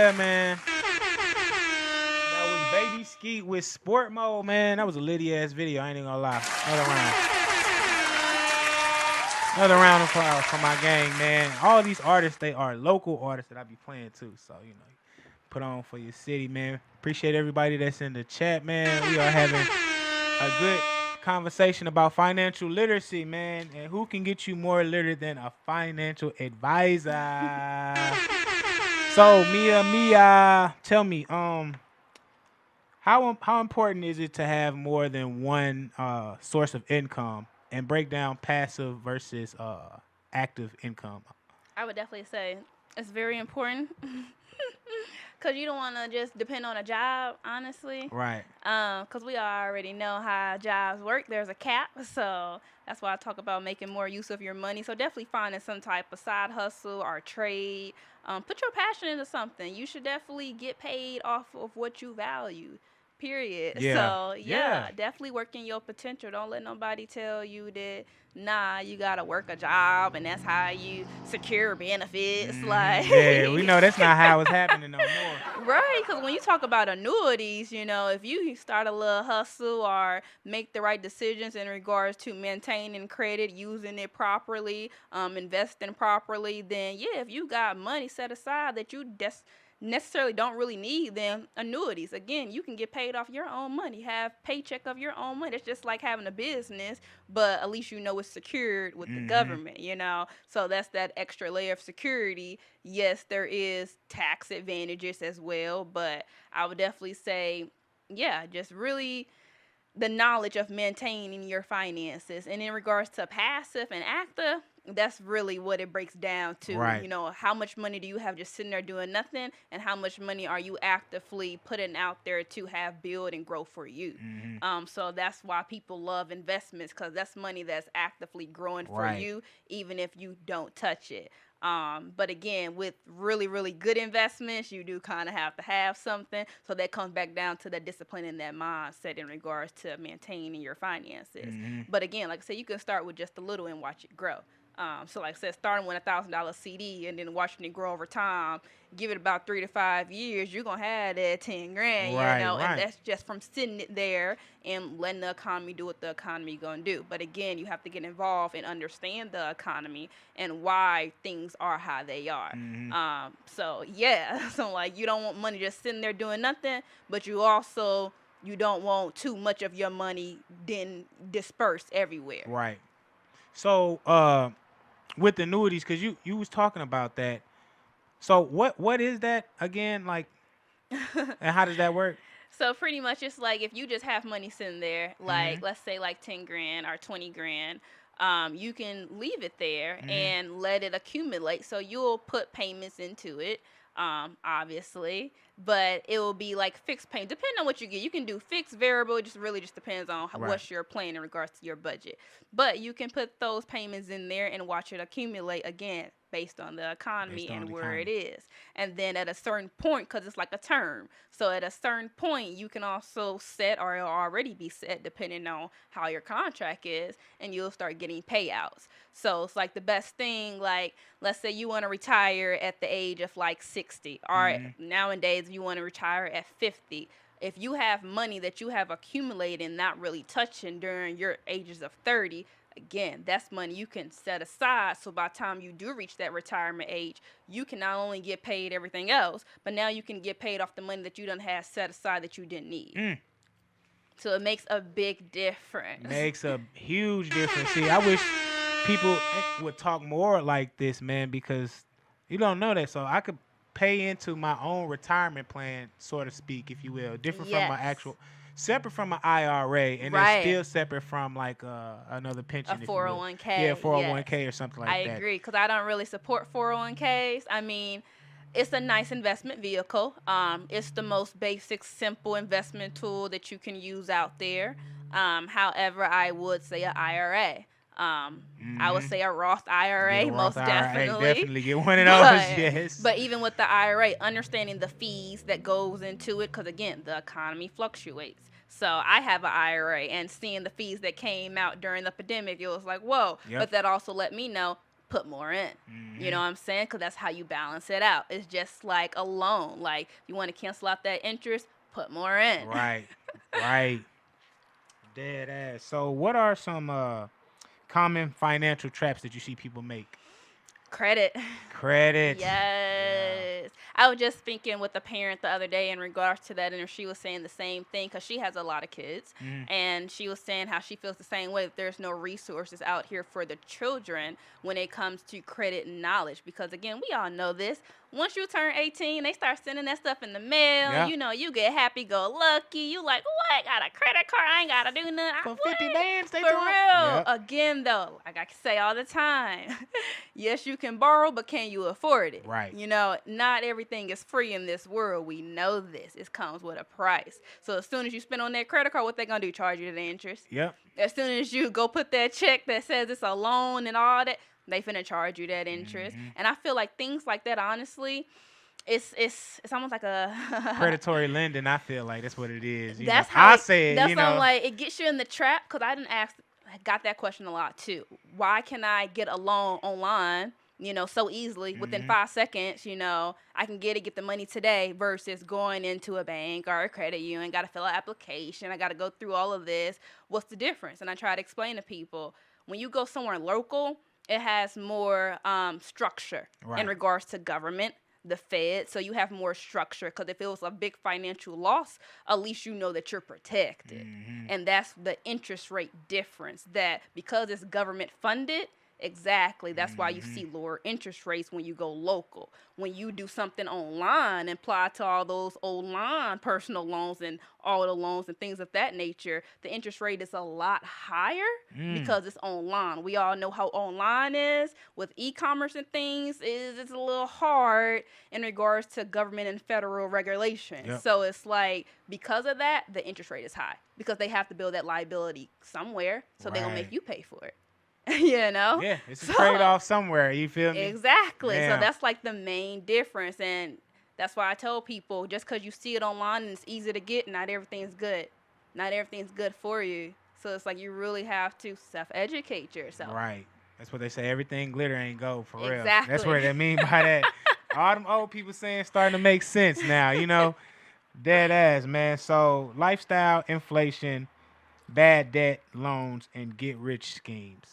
Yeah, man. That was Baby Skeet with Sport Mode, man. That was a litty ass video. I ain't even gonna lie. Another round for my gang, man. All these artists, they are local artists that I be playing too. So, you know, put on for your city, man. Appreciate everybody that's in the chat, man. We are having a good conversation about financial literacy, man. And who can get you more literate than a financial advisor? So, Mia, tell me, how important is it to have more than one source of income, and break down passive versus active income? I would definitely say it's very important. Because you don't want to just depend on a job, honestly. Right. Because we already know how jobs work. There's a cap. So that's why I talk about making more use of your money. So definitely finding some type of side hustle or trade. Put your passion into something. You should definitely get paid off of what you value. Period. Yeah. So, yeah, definitely working your potential. Don't let nobody tell you that, nah, you got to work a job and that's how you secure benefits. Like, yeah, we know that's not how it's happening no more. Right, because when you talk about annuities, you know, if you start a little hustle or make the right decisions in regards to maintaining credit, using it properly, investing properly, then, yeah, if you got money set aside that you necessarily don't really need, then annuities, again, you can get paid off your own money, have paycheck of your own money. It's just like having a business, but at least you know it's secured with the government, you know. So that's that extra layer of security. Yes, there is tax advantages as well, but I would definitely say, yeah, just really the knowledge of maintaining your finances. And in regards to passive and active, that's really what it breaks down to. Right. You know, how much money do you have just sitting there doing nothing, and how much money are you actively putting out there to have build and grow for you. So that's why people love investments, because that's money that's actively growing for you, even if you don't touch it. But again, with really, really good investments, you do kind of have to have something. So that comes back down to the discipline and that mindset in regards to maintaining your finances. But again, like I said, you can start with just a little and watch it grow. So like I said, starting with $1,000 CD and then watching it grow over time, give it about 3 to 5 years, you're going to have that 10 grand, you know, and that's just from sitting it there and letting the economy do what the economy going to do. But again, you have to get involved and understand the economy and why things are how they are. So yeah, so like you don't want money just sitting there doing nothing, but you don't want too much of your money then dispersed everywhere. Right. So, with annuities, because you was talking about that. So what is that again, like, and how does that work? So pretty much it's like if you just have money sitting there, like let's say like 10 grand or 20 grand, you can leave it there and let it accumulate. So you'll put payments into it, obviously, but it will be like fixed payment. Depending on what you get, you can do fixed, variable. It just really just depends on what's your plan in regards to your budget. But you can put those payments in there and watch it accumulate again based on the economy and where it is. And then at a certain point, because it's like a term, so at a certain point, you can also set, or it'll already be set depending on how your contract is, and you'll start getting payouts. So it's like the best thing, like let's say you want to retire at the age of like 60, or nowadays you want to retire at 50. If you have money that you have accumulated and not really touching during your ages of 30, again, that's money you can set aside. So by the time you do reach that retirement age, you can not only get paid everything else, but now you can get paid off the money that you done had set aside that you didn't need. So it makes a big difference. Makes a huge difference. See, I wish people would talk more like this, man, because you don't know that. So I could pay into my own retirement plan, so to speak, if you will, different from my actual, separate from an IRA, and it's still separate from like another pension, a 401k. Yeah, 401k or something like that. I agree, because I don't really support 401ks. I mean, it's a nice investment vehicle. It's the most basic, simple investment tool that you can use out there. However, I would say an IRA. I would say a Roth IRA, most definitely. Definitely get one of those, yes. But even with the IRA, understanding the fees that goes into it, because again, the economy fluctuates. So I have an IRA, and seeing the fees that came out during the pandemic, it was like, whoa. But that also let me know put more in. You know what I'm saying? Because that's how you balance it out. It's just like a loan. Like, you want to cancel out that interest, put more in. Right. Right. Dead ass. So what are some common financial traps that you see people make? Credit. Credit. Yes. I was just speaking with a parent the other day in regards to that, and she was saying the same thing because she has a lot of kids, and she was saying how she feels the same way, that there's no resources out here for the children when it comes to credit and knowledge. Because, again, we all know this. Once you turn 18, they start sending that stuff in the mail. Yep. You know, you get happy-go-lucky. You like, what? Got a credit card? I ain't got to do nothing. For 50 bands, they For do real. it. Yep. Again, though, like I say all the time, yes, you can borrow, but can you afford it? Right. You know, not everything is free in this world. We know this. It comes with a price. So as soon as you spend on that credit card, what they going to do? Charge you the interest. Yep. As soon as you go put that check that says it's a loan and all that, they finna charge you that interest. And I feel like things like that, honestly, it's almost like a predatory lending. I feel like that's what it is. That's how how I say it. That's you know, like it gets you in the trap. Because I got that question a lot too. Why can I get a loan online? You know, so easily within 5 seconds. You know, I can get the money today versus going into a bank or a credit union. Got to fill out an application. I got to go through all of this. What's the difference? And I try to explain to people, when you go somewhere local, it has more structure in regards to government, the Fed. So you have more structure, because if it was a big financial loss, at least you know that you're protected. And that's the interest rate difference, that because it's government funded, exactly, that's why you see lower interest rates when you go local. When you do something online and apply to all those online personal loans and all the loans and things of that nature, the interest rate is a lot higher because it's online. We all know how online is with e-commerce and things. It's a little hard in regards to government and federal regulations. So it's like, because of that, the interest rate is high because they have to build that liability somewhere, so they're going to make you pay for it. You know? Yeah, it's a trade-off somewhere. You feel me? Exactly. Damn. So that's like the main difference. And that's why I tell people, just because you see it online and it's easy to get, not everything's good. Not everything's good for you. So it's like you really have to self-educate yourself. Right. That's what they say. Everything glitter ain't gold, for real. Exactly. That's what they mean by that. All them old people saying starting to make sense now, you know? Dead ass, man. So lifestyle, inflation, bad debt, loans, and get-rich schemes.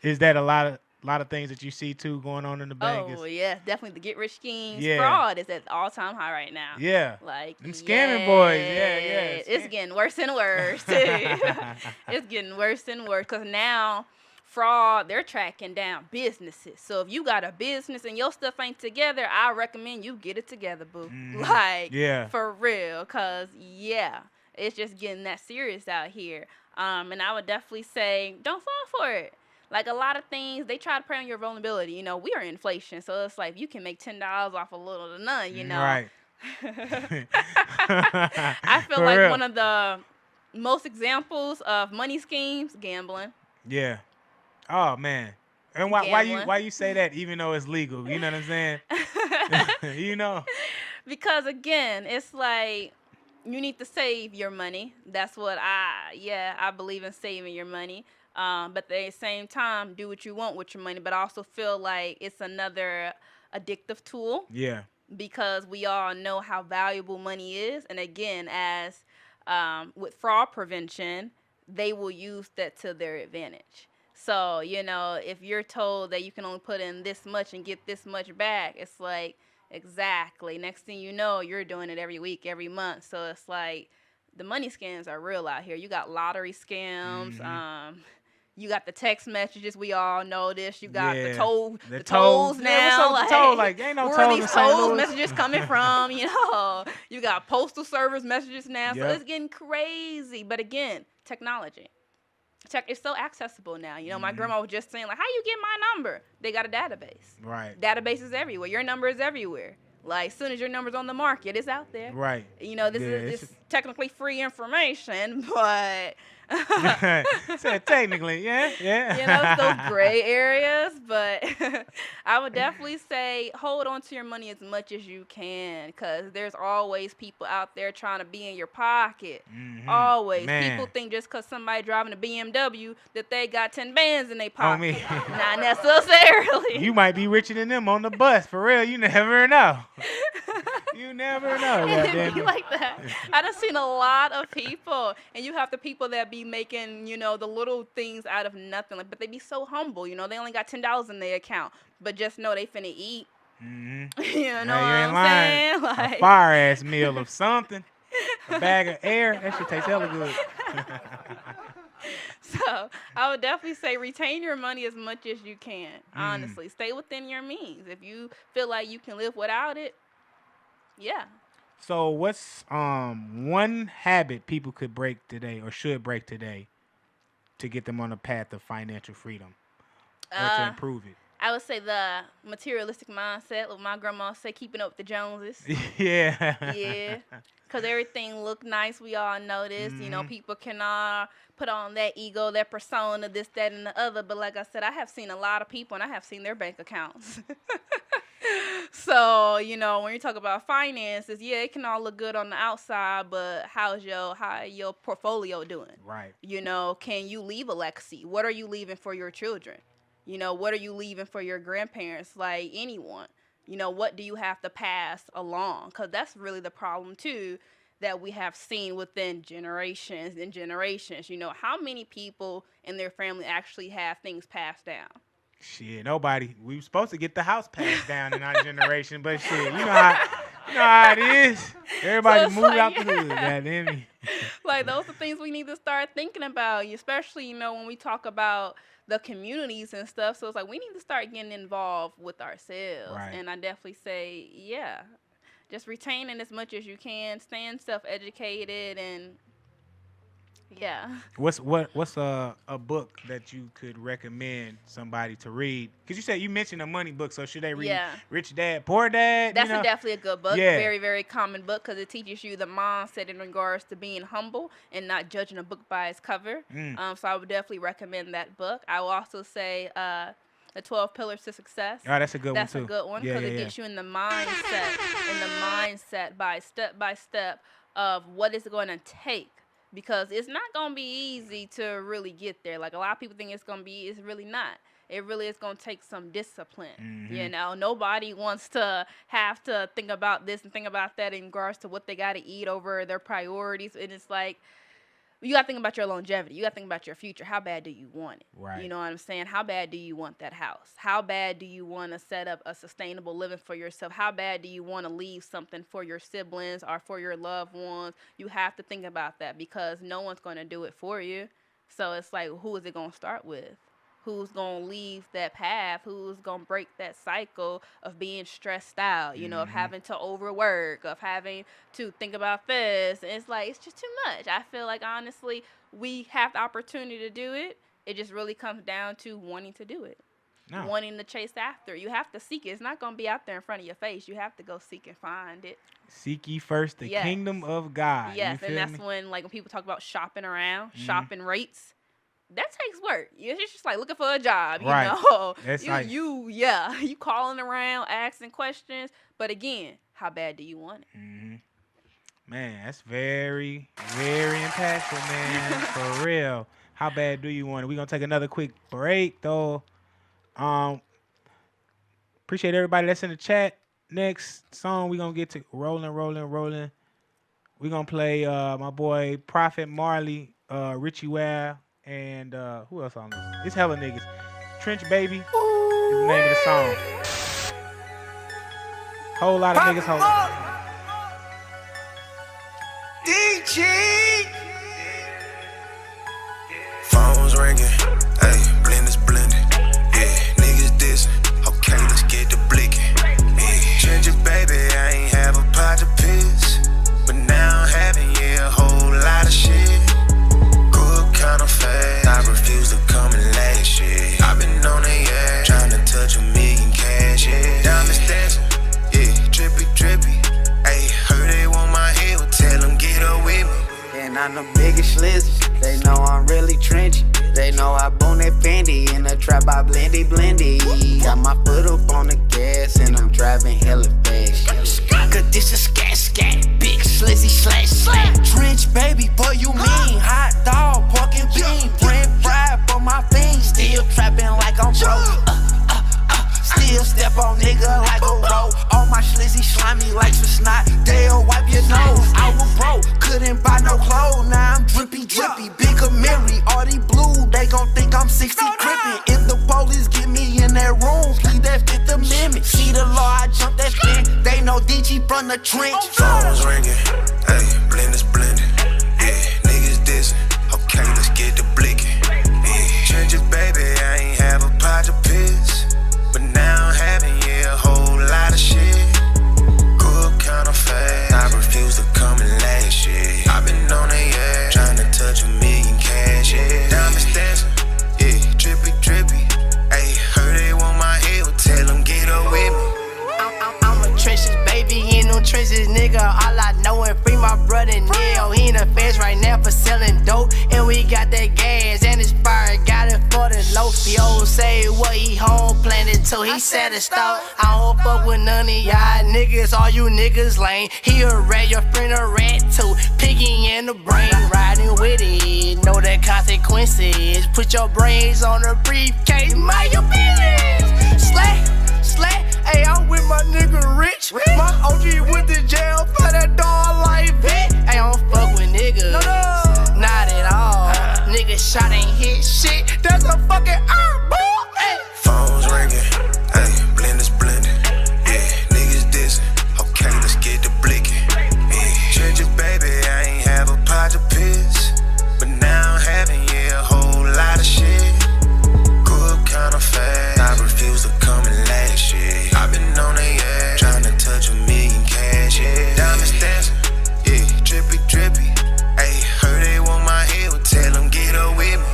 Is that a lot of things that you see too going on in the bank? Oh yeah, definitely the get rich schemes. Yeah. Fraud is at all-time high right now. Yeah, like them scamming boys. Yeah. It's getting worse and worse too. It's getting worse and worse because now fraud, they're tracking down businesses. So if you got a business and your stuff ain't together, I recommend you get it together, boo. Like, for real, because it's just getting that serious out here. And I would definitely say, don't fall for it. Like, a lot of things, they try to prey on your vulnerability. You know, we are in inflation, so it's like you can make $10 off a little to none, you know. Right. I feel For like real. one of the most examples of money schemes, gambling. Yeah. Oh, man. And why you say that even though it's legal? You know what I'm saying? You know? Because, again, it's like you need to save your money. That's what I believe in, saving your money. But at the same time, do what you want with your money. But I also feel like it's another addictive tool. Yeah. Because we all know how valuable money is. And again, as with fraud prevention, they will use that to their advantage. So, you know, if you're told that you can only put in this much and get this much back, it's like, exactly. Next thing you know, you're doing it every week, every month. So it's like the money scams are real out here. You got lottery scams. You got the text messages. We all know this. You got the tolls now. Yeah, what's up with the toll? Like, ain't no where toll are in these St. tolls Louis. messages coming from? You know, you got postal service messages now. So Yep. it's getting crazy. But again, technology. It's so accessible now. You know, my grandma was just saying, like, how you get my number? They got a database. Right. Databases everywhere. Your number is everywhere. Like, as soon as your number's on the market, it's out there. Right. You know, this Yeah, is it's technically free information, but Said technically, yeah. you know, it's those gray areas. But I would definitely say hold on to your money as much as you can, because there's always people out there trying to be in your pocket. Always. Man. People think just because somebody driving a BMW that they got 10 bands in their pocket. On me. Not necessarily. You might be richer than them on the bus. For real, you never know. You never know. Goddamn You it. like that? I done seen a lot of people, and you have the people that be making, you know, the little things out of nothing, like, but they be so humble, you know, they only got $10 in their account, but just know they finna eat. You know Hey, you what ain't I'm lying. saying? Like, A fire ass meal of something. A bag of air. That shit tastes hella good. so I would definitely say retain your money as much as you can. Honestly, stay within your means. If you feel like you can live without it, yeah. So what's one habit people could break today or should break today to get them on a path of financial freedom or to improve it? I would say the materialistic mindset. Like my grandma say, keeping up with the Joneses. Yeah. Yeah. Because everything look nice. We all know this. You know, people can put on that ego, that persona, this, that, and the other. But like I said, I have seen a lot of people, and I have seen their bank accounts. So, you know, when you talk about finances, yeah, it can all look good on the outside, but how your portfolio doing? Right. You know, can you leave a legacy? What are you leaving for your children? You know, what are you leaving for your grandparents? Like anyone. You know, what do you have to pass along? Because that's really the problem, too, that we have seen within generations and generations. You know, how many people in their family actually have things passed down? Shit, nobody. We were supposed to get the house passed down in our generation, but shit, you know how it is. Everybody So it's moved like, out the hood, goddamn me. Like, those are things we need to start thinking about, especially, you know, when we talk about the communities and stuff. So it's like we need to start getting involved with ourselves. Right. And I definitely say, yeah, just retaining as much as you can, staying self-educated, and yeah. What's a book that you could recommend somebody to read? Because you mentioned a money book, so should they read Yeah. Rich Dad, Poor Dad? That's definitely a good book. Yeah. Very, very common book because it teaches you the mindset in regards to being humble and not judging a book by its cover. So I would definitely recommend that book. I will also say The 12 Pillars to Success. Oh, that's a good That's one, a too. good one because it gets you in the mindset by step of what it's going to take. Because it's not going to be easy to really get there. Like, a lot of people think it's going to be, it's really not. It really is going to take some discipline. You know, nobody wants to have to think about this and think about that in regards to what they got to eat over their priorities. And it's like, you got to think about your longevity. You got to think about your future. How bad do you want it? Right. You know what I'm saying? How bad do you want that house? How bad do you want to set up a sustainable living for yourself? How bad do you want to leave something for your siblings or for your loved ones? You have to think about that because no one's going to do it for you. So it's like, who is it going to start with? Who's going to leave that path? Who's going to break that cycle of being stressed out, you know, of having to overwork, of having to think about this? And it's like, it's just too much. I feel like, honestly, we have the opportunity to do it. It just really comes down to wanting to do it, wanting to chase after. You have to seek it. It's not going to be out there in front of your face. You have to go seek and find it. Seek ye first the kingdom of God. Yes, You and feel that's me? when, like, when people talk about shopping around, shopping rates. That takes work. It's just like looking for a job, you know. That's like, you calling around, asking questions. But again, how bad do you want it? man, that's very, very impactful, man. For real. How bad do you want it? We're going to take another quick break, though. Appreciate everybody that's in the chat. Next song, we're going to get to rolling. We're going to play my boy Prophet Marley, Richie Wow, and who else on this? It's hella niggas. Trench Baby is the name of the song. Whole lot of niggas hold. DG. Phones ringing, ayy, blend is blending. Yeah, niggas dissing. Okay, let's get the blicking. Yeah, Ginger baby, I ain't have a pot to piss, but now I'm having a whole lot of shit. Grew up kinda fast, I refuse to come and last shit. I've been on the ass, trying to touch $1 million cash. Yeah, diamonds dancing, yeah, drippy. Ayy, heard they want my head, well tell them get up with me. business. They know I'm really trenchy. They know I bone that Fendi. In the trap, I blendy, blendy. Got my foot up on the gas and I'm driving hella fast. Cause this is scat, scat, big slizzy slash slap. Trench, baby, boy, you mean? Hot dog, pork and bean. French fry for my fiend. Still trapping like I'm broke. Still step on nigga like a rope. All my slizzy slimy like some snot. They'll wipe your nose. I was broke, couldn't buy no clothes. Now I'm drippy, drippy. Big Mary, all these blue. They gon' think I'm 60 crippin'. If the police get me in that room, please that Fifth Amendment. See the law, I jump that fin. They know DG from the trench. Phones ringing, ayy, blend is blending. Yeah, niggas dissing. Okay, let's get the blicking. Yeah, trenches, baby, I ain't have a pot to piss. But now I'm having, yeah, a whole lot of shit. Grew up kinda fast. I refuse to come and last shit. I've been on their ass, trying to touch $1 million cash, yeah. Diamonds dancing, yeah, drippy, drippy. Ayy, heard they want my head, well, tell them get up with me. I'm a trenches, baby, in them trenches, nigga. All I know is free my brother Neil. He in the fence right now for selling dope. And we got that gas and it's fire, got it for the low. The old say what he home planted till he set a stop. I don't fuck with none of y'all niggas, all you niggas lame. He a rat, your friend a rat too. Piggy in the brain, riding with it. Know the consequences. Put your brains on a briefcase, mind your business. Slack. Hey, I'm with my nigga Rich. My OG went to jail for that dog like Vic. Hey, I don't fuck with niggas. Not at all. Nigga shot ain't hit shit. That's a fucking airball. Hey. Phones ringing, ayy, blend is blending. Yeah, niggas dissing. Okay, let's get the blicking. Yeah, trenches, baby, I ain't have a pot to piss. But now I'm having, yeah, a whole lot of shit. Grew up kinda fast. I refuse to come and last shit. I've been on their ass, trying to touch $1 million cash, yeah. Diamonds dancing, yeah, drippy, drippy. Ayy, heard they want my head, well, tell them get up with me.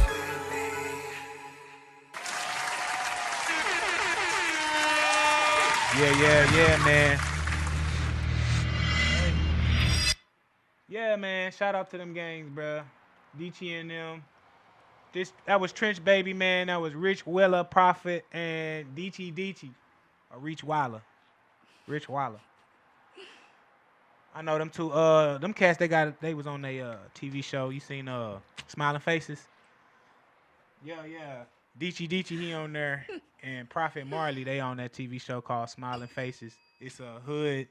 Yeah, man. Yeah, man. Shout out to them gangs, bruh. DT and them. That was Trench Baby, man. That was Rich Willa, Prophet, and DT. Or Rich Walla. I know them two. Them cats they was on their TV show. You seen Smiling Faces? Yeah. DT, he on there, and Prophet Marley, they on that TV show called Smiling Faces. It's a hood,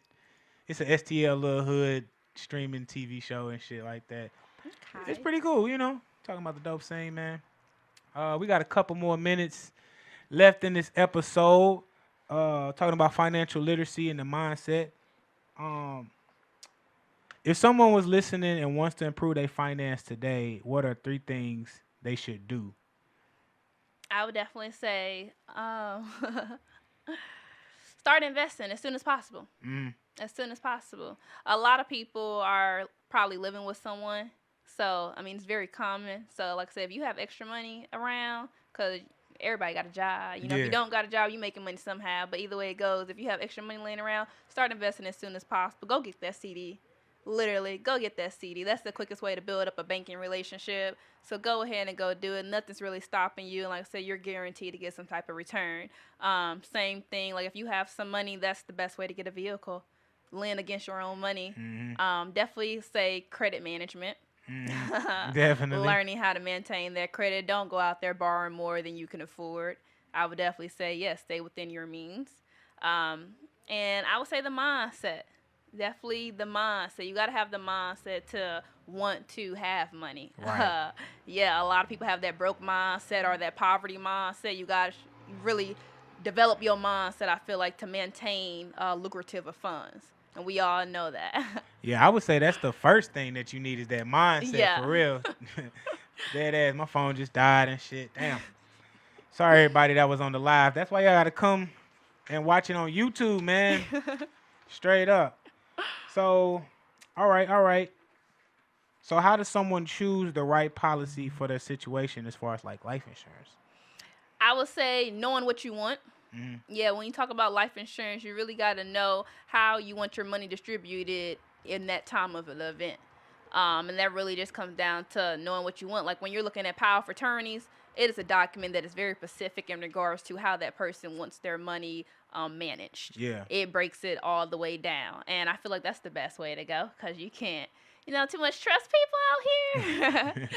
it's a STL little hood streaming TV show and shit like that. Okay. It's pretty cool, you know. Talking about the dope scene, man. We got a couple more minutes left in this episode. Talking about financial literacy and the mindset. If someone was listening and wants to improve their finance today, what are 3 things they should do? I would definitely say start investing as soon as possible. As soon as possible. A lot of people are probably living with someone. So, I mean, it's very common. So, like I said, if you have extra money around, because everybody got a job. You know, if you don't got a job, you making money somehow. But either way it goes, if you have extra money laying around, start investing as soon as possible. Go get that CD. Literally, go get that CD. That's the quickest way to build up a banking relationship. So go ahead and go do it. Nothing's really stopping you. And like I said, you're guaranteed to get some type of return. Same thing. Like if you have some money, that's the best way to get a vehicle. Lend against your own money. Definitely say credit management. Definitely. Learning how to maintain that credit. Don't go out there borrowing more than you can afford. I would definitely say, yes, stay within your means. And I would say the mindset. Definitely the mindset. You got to have the mindset to want to have money. Right. Yeah, a lot of people have that broke mindset or that poverty mindset. You got to really develop your mindset, I feel like, to maintain lucrative funds. And we all know that. Yeah, I would say that's the first thing that you need is that mindset, for real. Dead ass, my phone just died and shit. Damn. Sorry, everybody that was on the live. That's why y'all got to come and watch it on YouTube, man. Straight up. So, all right. So how does someone choose the right policy for their situation as far as like life insurance? I would say knowing what you want. Yeah, when you talk about life insurance, you really got to know how you want your money distributed in that time of an event. And that really just comes down to knowing what you want. Like when you're looking at power of attorneys, it is a document that is very specific in regards to how that person wants their money managed. Yeah. It breaks it all the way down. And I feel like that's the best way to go because you can't, too much trust people out here.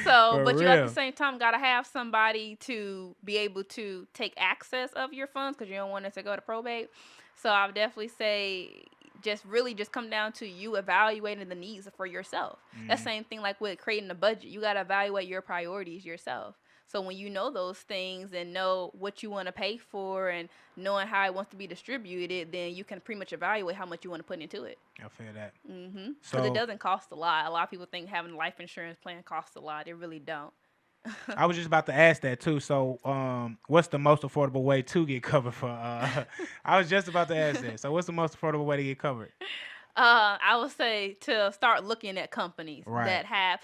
But you at the same time got to have somebody to be able to take access of your funds because you don't want it to go to probate. So I would definitely say just come down to you evaluating the needs for yourself. That same thing like with creating a budget. You got to evaluate your priorities yourself. So when you know those things and know what you want to pay for and knowing how it wants to be distributed, then you can pretty much evaluate how much you want to put into it. I feel that. Because it doesn't cost a lot. A lot of people think having a life insurance plan costs a lot. It really don't. I was just about to ask that too. So, what's the most affordable way to get covered for? I was just about to ask that. So, what's the most affordable way to get covered? I would say to start looking at companies that have.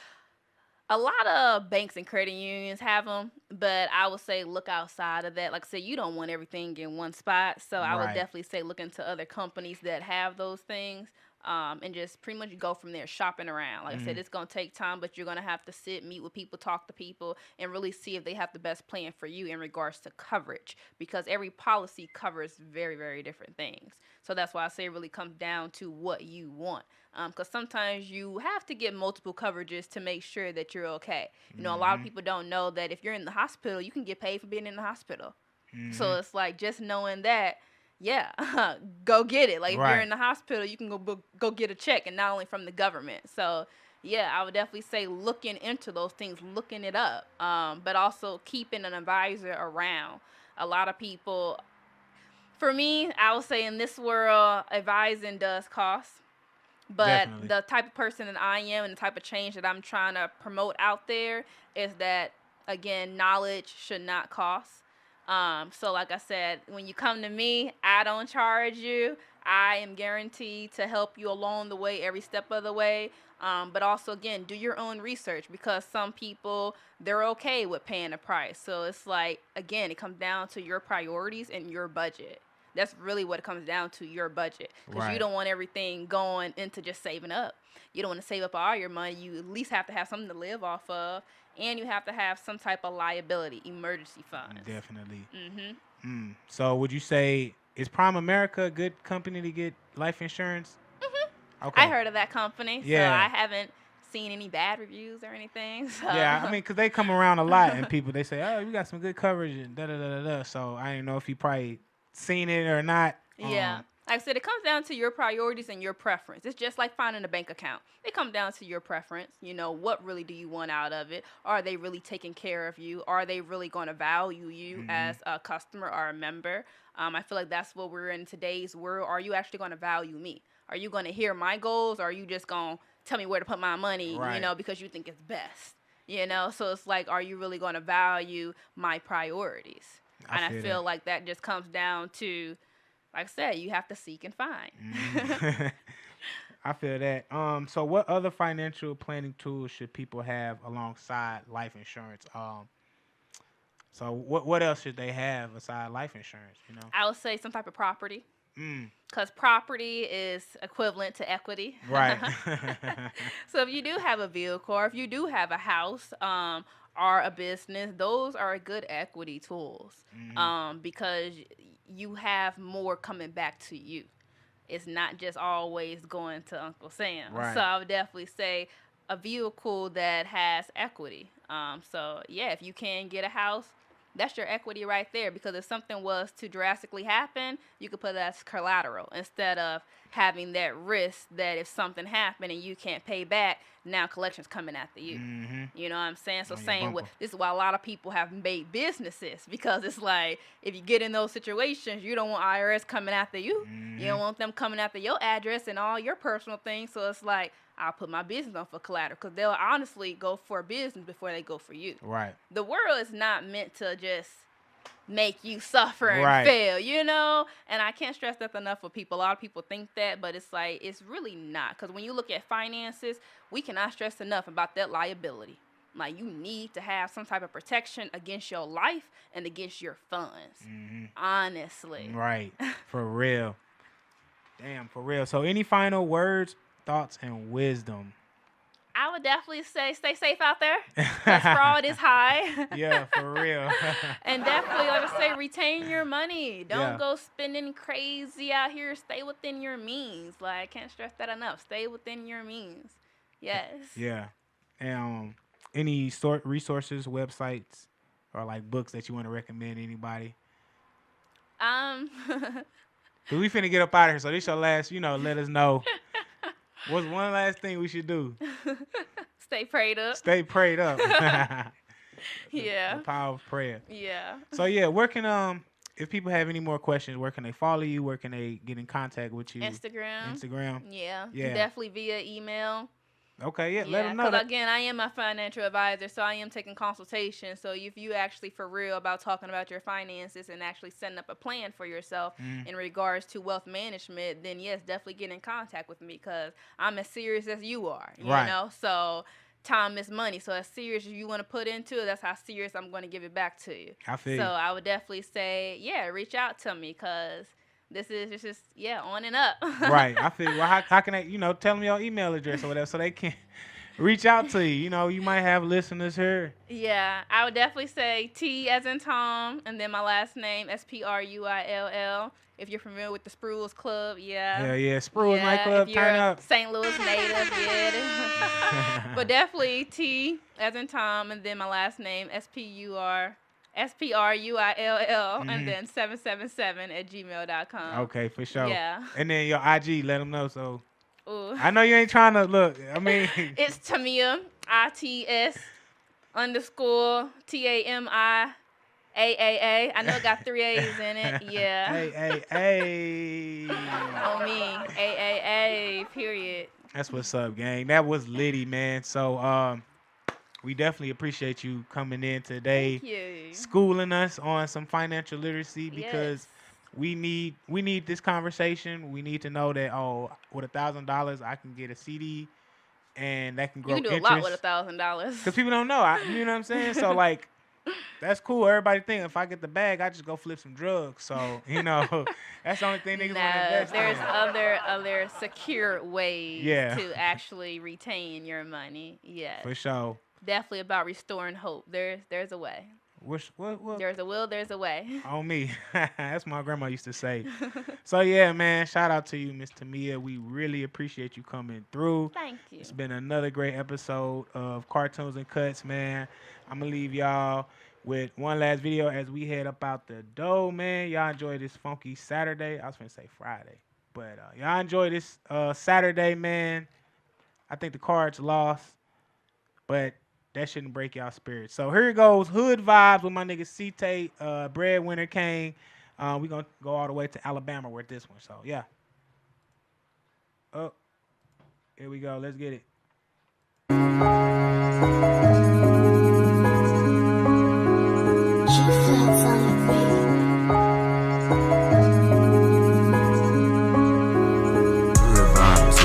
A lot of banks and credit unions have them, but I would say look outside of that. Like I said, you don't want everything in one spot. So I would definitely say look into other companies that have those things and just pretty much go from there, shopping around. Like I said, it's going to take time, but you're going to have to sit, meet with people, talk to people, and really see if they have the best plan for you in regards to coverage because every policy covers very, very different things. So that's why I say it really comes down to what you want. Because sometimes you have to get multiple coverages to make sure that you're okay. A lot of people don't know that if you're in the hospital, you can get paid for being in the hospital. So it's like just knowing that, go get it. Like if you're in the hospital, you can go get a check, and not only from the government. So yeah, I would definitely say looking into those things, looking it up, but also keeping an advisor around. A lot of people, for me, I would say in this world, advising does cost. But the type of person that I am and the type of change that I'm trying to promote out there is that, again, knowledge should not cost. So like I said, when you come to me, I don't charge you. I am guaranteed to help you along the way, every step of the way. But also, again, do your own research because some people, they're okay with paying a price. So it's like, again, it comes down to your priorities and your budget. That's really what it comes down to, your budget. Because you don't want everything going into just saving up. You don't want to save up all your money. You at least have to have something to live off of. And you have to have some type of liability, emergency funds. Definitely. So would you say, is Prime America a good company to get life insurance? Okay. I heard of that company. Yeah. So I haven't seen any bad reviews or anything. So. Yeah, I mean, because they come around a lot and people, they say, oh, you got some good coverage and da-da-da-da-da. So I didn't know if you probably seen it or not. Yeah. Like I said, it comes down to your priorities and your preference. It's just like finding a bank account. It comes down to your preference. What really do you want out of it? Are they really taking care of you? Are they really going to value you as a customer or a member? I feel like that's what we're in today's world. Are you actually going to value me? Are you going to hear my goals? Or are you just going to tell me where to put my money, because you think it's best? So it's like, are you really going to value my priorities? I feel like that just comes down to, like I said, you have to seek and find. I feel that. So what other financial planning tools should people have alongside life insurance? So what else should they have aside life insurance, I would say some type of property. Because property is equivalent to equity. Right. So if you do have a vehicle or if you do have a house, or a business, those are good equity tools because you have more coming back to you. It's not just always going to Uncle Sam. Right. So I would definitely say a vehicle that has equity. So, yeah, if you can get a house, that's your equity right there because if something was to drastically happen, you could put that as collateral instead of having that risk that if something happened and you can't pay back, now collections coming after you. You know what I'm saying? So same with, this is why a lot of people have made businesses because it's like if you get in those situations, you don't want IRS coming after you. You don't want them coming after your address and all your personal things. So it's like, I'll put my business on for collateral because they'll honestly go for business before they go for you. Right. The world is not meant to just make you suffer and fail, And I can't stress that enough for people. A lot of people think that, but it's like, it's really not. Because when you look at finances, we cannot stress enough about that liability. Like, you need to have some type of protection against your life and against your funds. Honestly. Right. For real. Damn, for real. So any final words, thoughts, and wisdom would definitely say stay safe out there. Because fraud is high. Yeah, for real. And definitely, like I say, retain your money. Don't Yeah. go spending crazy out here. Stay within your means. Like, I can't stress that enough. Stay within your means. Yes. Yeah. And any resources, websites, or like books that you want to recommend anybody? Cause we finna get up out of here. So this your last, let us know. What's one last thing we should do? Stay prayed up. Stay prayed up. Yeah. The power of prayer. Yeah. So yeah, where can if people have any more questions, where can they follow you? Where can they get in contact with you? Instagram. Yeah. Definitely via email. Okay, yeah. Let them know. Because again, I am a financial advisor, so I am taking consultations. So if you actually for real about talking about your finances and actually setting up a plan for yourself in regards to wealth management, then yes, definitely get in contact with me because I'm as serious as you are. You know, so time is money. So as serious as you want to put into it, that's how serious I'm going to give it back to you. I feel so you. I would definitely say, reach out to me because this is just on and up. Right. I feel. Well, how can they, tell them your email address or whatever so they can reach out to you. You might have listeners here. Yeah, I would definitely say T as in Tom, and then my last name Spruill. If you're familiar with the Spruills Club, Yeah, Spruills nightclub. If you're Turn a up. St. Louis native, but definitely T as in Tom, and then my last name Spruill, and then 777@gmail.com. Okay, for sure. Yeah. And then your IG, let them know. So Ooh. I know you ain't trying to look. I mean, it's Tamia, ITS_TAMIAAA. I know it got 3 A's in it. Yeah. Hey. On me. AAA, period. That's what's up, gang. That was Liddy, man. So we definitely appreciate you coming in today. Thank you. Schooling us on some financial literacy because we need this conversation. We need to know that with $1,000 I can get a CD and that can grow interest. You can do a lot with $1,000. Because people don't know. You know what I'm saying? So like that's cool. Everybody think if I get the bag, I just go flip some drugs. So, that's the only thing niggas want to invest there's in. other secure ways to actually retain your money. Yes. For sure. Definitely about restoring hope. There's a way. What? There's a will, there's a way. On me. That's what my grandma used to say. So, yeah, man, shout out to you, Miss Tamia. We really appreciate you coming through. Thank you. It's been another great episode of Cartoons and Cuts, man. I'm going to leave y'all with one last video as we head up out the door, man. Y'all enjoy this funky Saturday. I was going to say Friday. But y'all enjoy this Saturday, man. I think the Cards lost. But that shouldn't break y'all spirit. So here it goes. Hood Vibes with my nigga C-Tate, Breadwinner Kane. We're going to go all the way to Alabama with this one. So, yeah. Oh, here we go. Let's get it.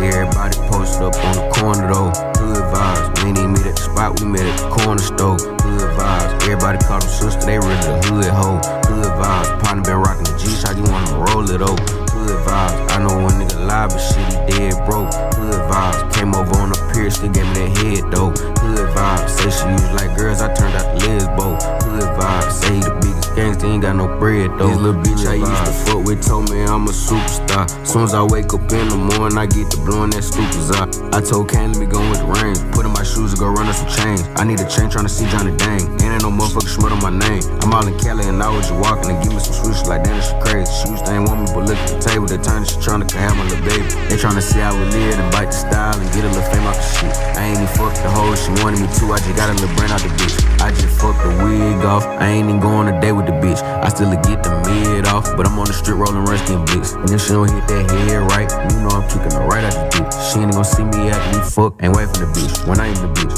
Everybody posted up on the corner though. Hood vibes, we ain't even meet at the spot, we met at the corner store. Hood vibes, everybody call them sister, they really the hood hoe. Hood vibes, partner been rocking the G-Shock, you wanna roll it though. Hood vibes, I know one nigga live, but shit he dead broke. Hood vibes, came over on the pier, still gave me that head though. Hood vibes, say she used like girls, I turned out to lesbo. Hood vibes, say he the biggest gangster, ain't got no bread though. This little bitch I used to fuck with told me I'm a superstar. Soon as I wake up in the morning, I get to blowing that stupid eye. I told Kane, let me go with the range. Put on my shoes and go run up some chains. I need a chain trying to see Johnny Dang. Ain't no motherfucking smut on my name. I'm all in Cali and I was just walking and give me some switches like that, she crazy. She used to ain't want me, but look at the table. They turn, she trying to have my little baby. They trying to see how we live and bite the style and get a little fame off the shit. I ain't even fucked the hoe, she wanted me to. I just got a little brain out the bitch. I just fucked the wig off. I ain't even going a day with the bitch. I still get the mid off, but I'm on the strip rolling rusty and blitz. And if she don't hit that head right, you know I'm kicking her right out the bitch. She ain't gonna see me after we fuck, ain't wait for the bitch when I ain't the bitch.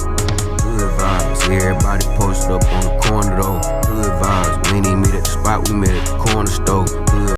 Hood vibes, everybody posted up on the corner though. Hood vibes, we ain't even meet at the spot, we met at the corner store. Hood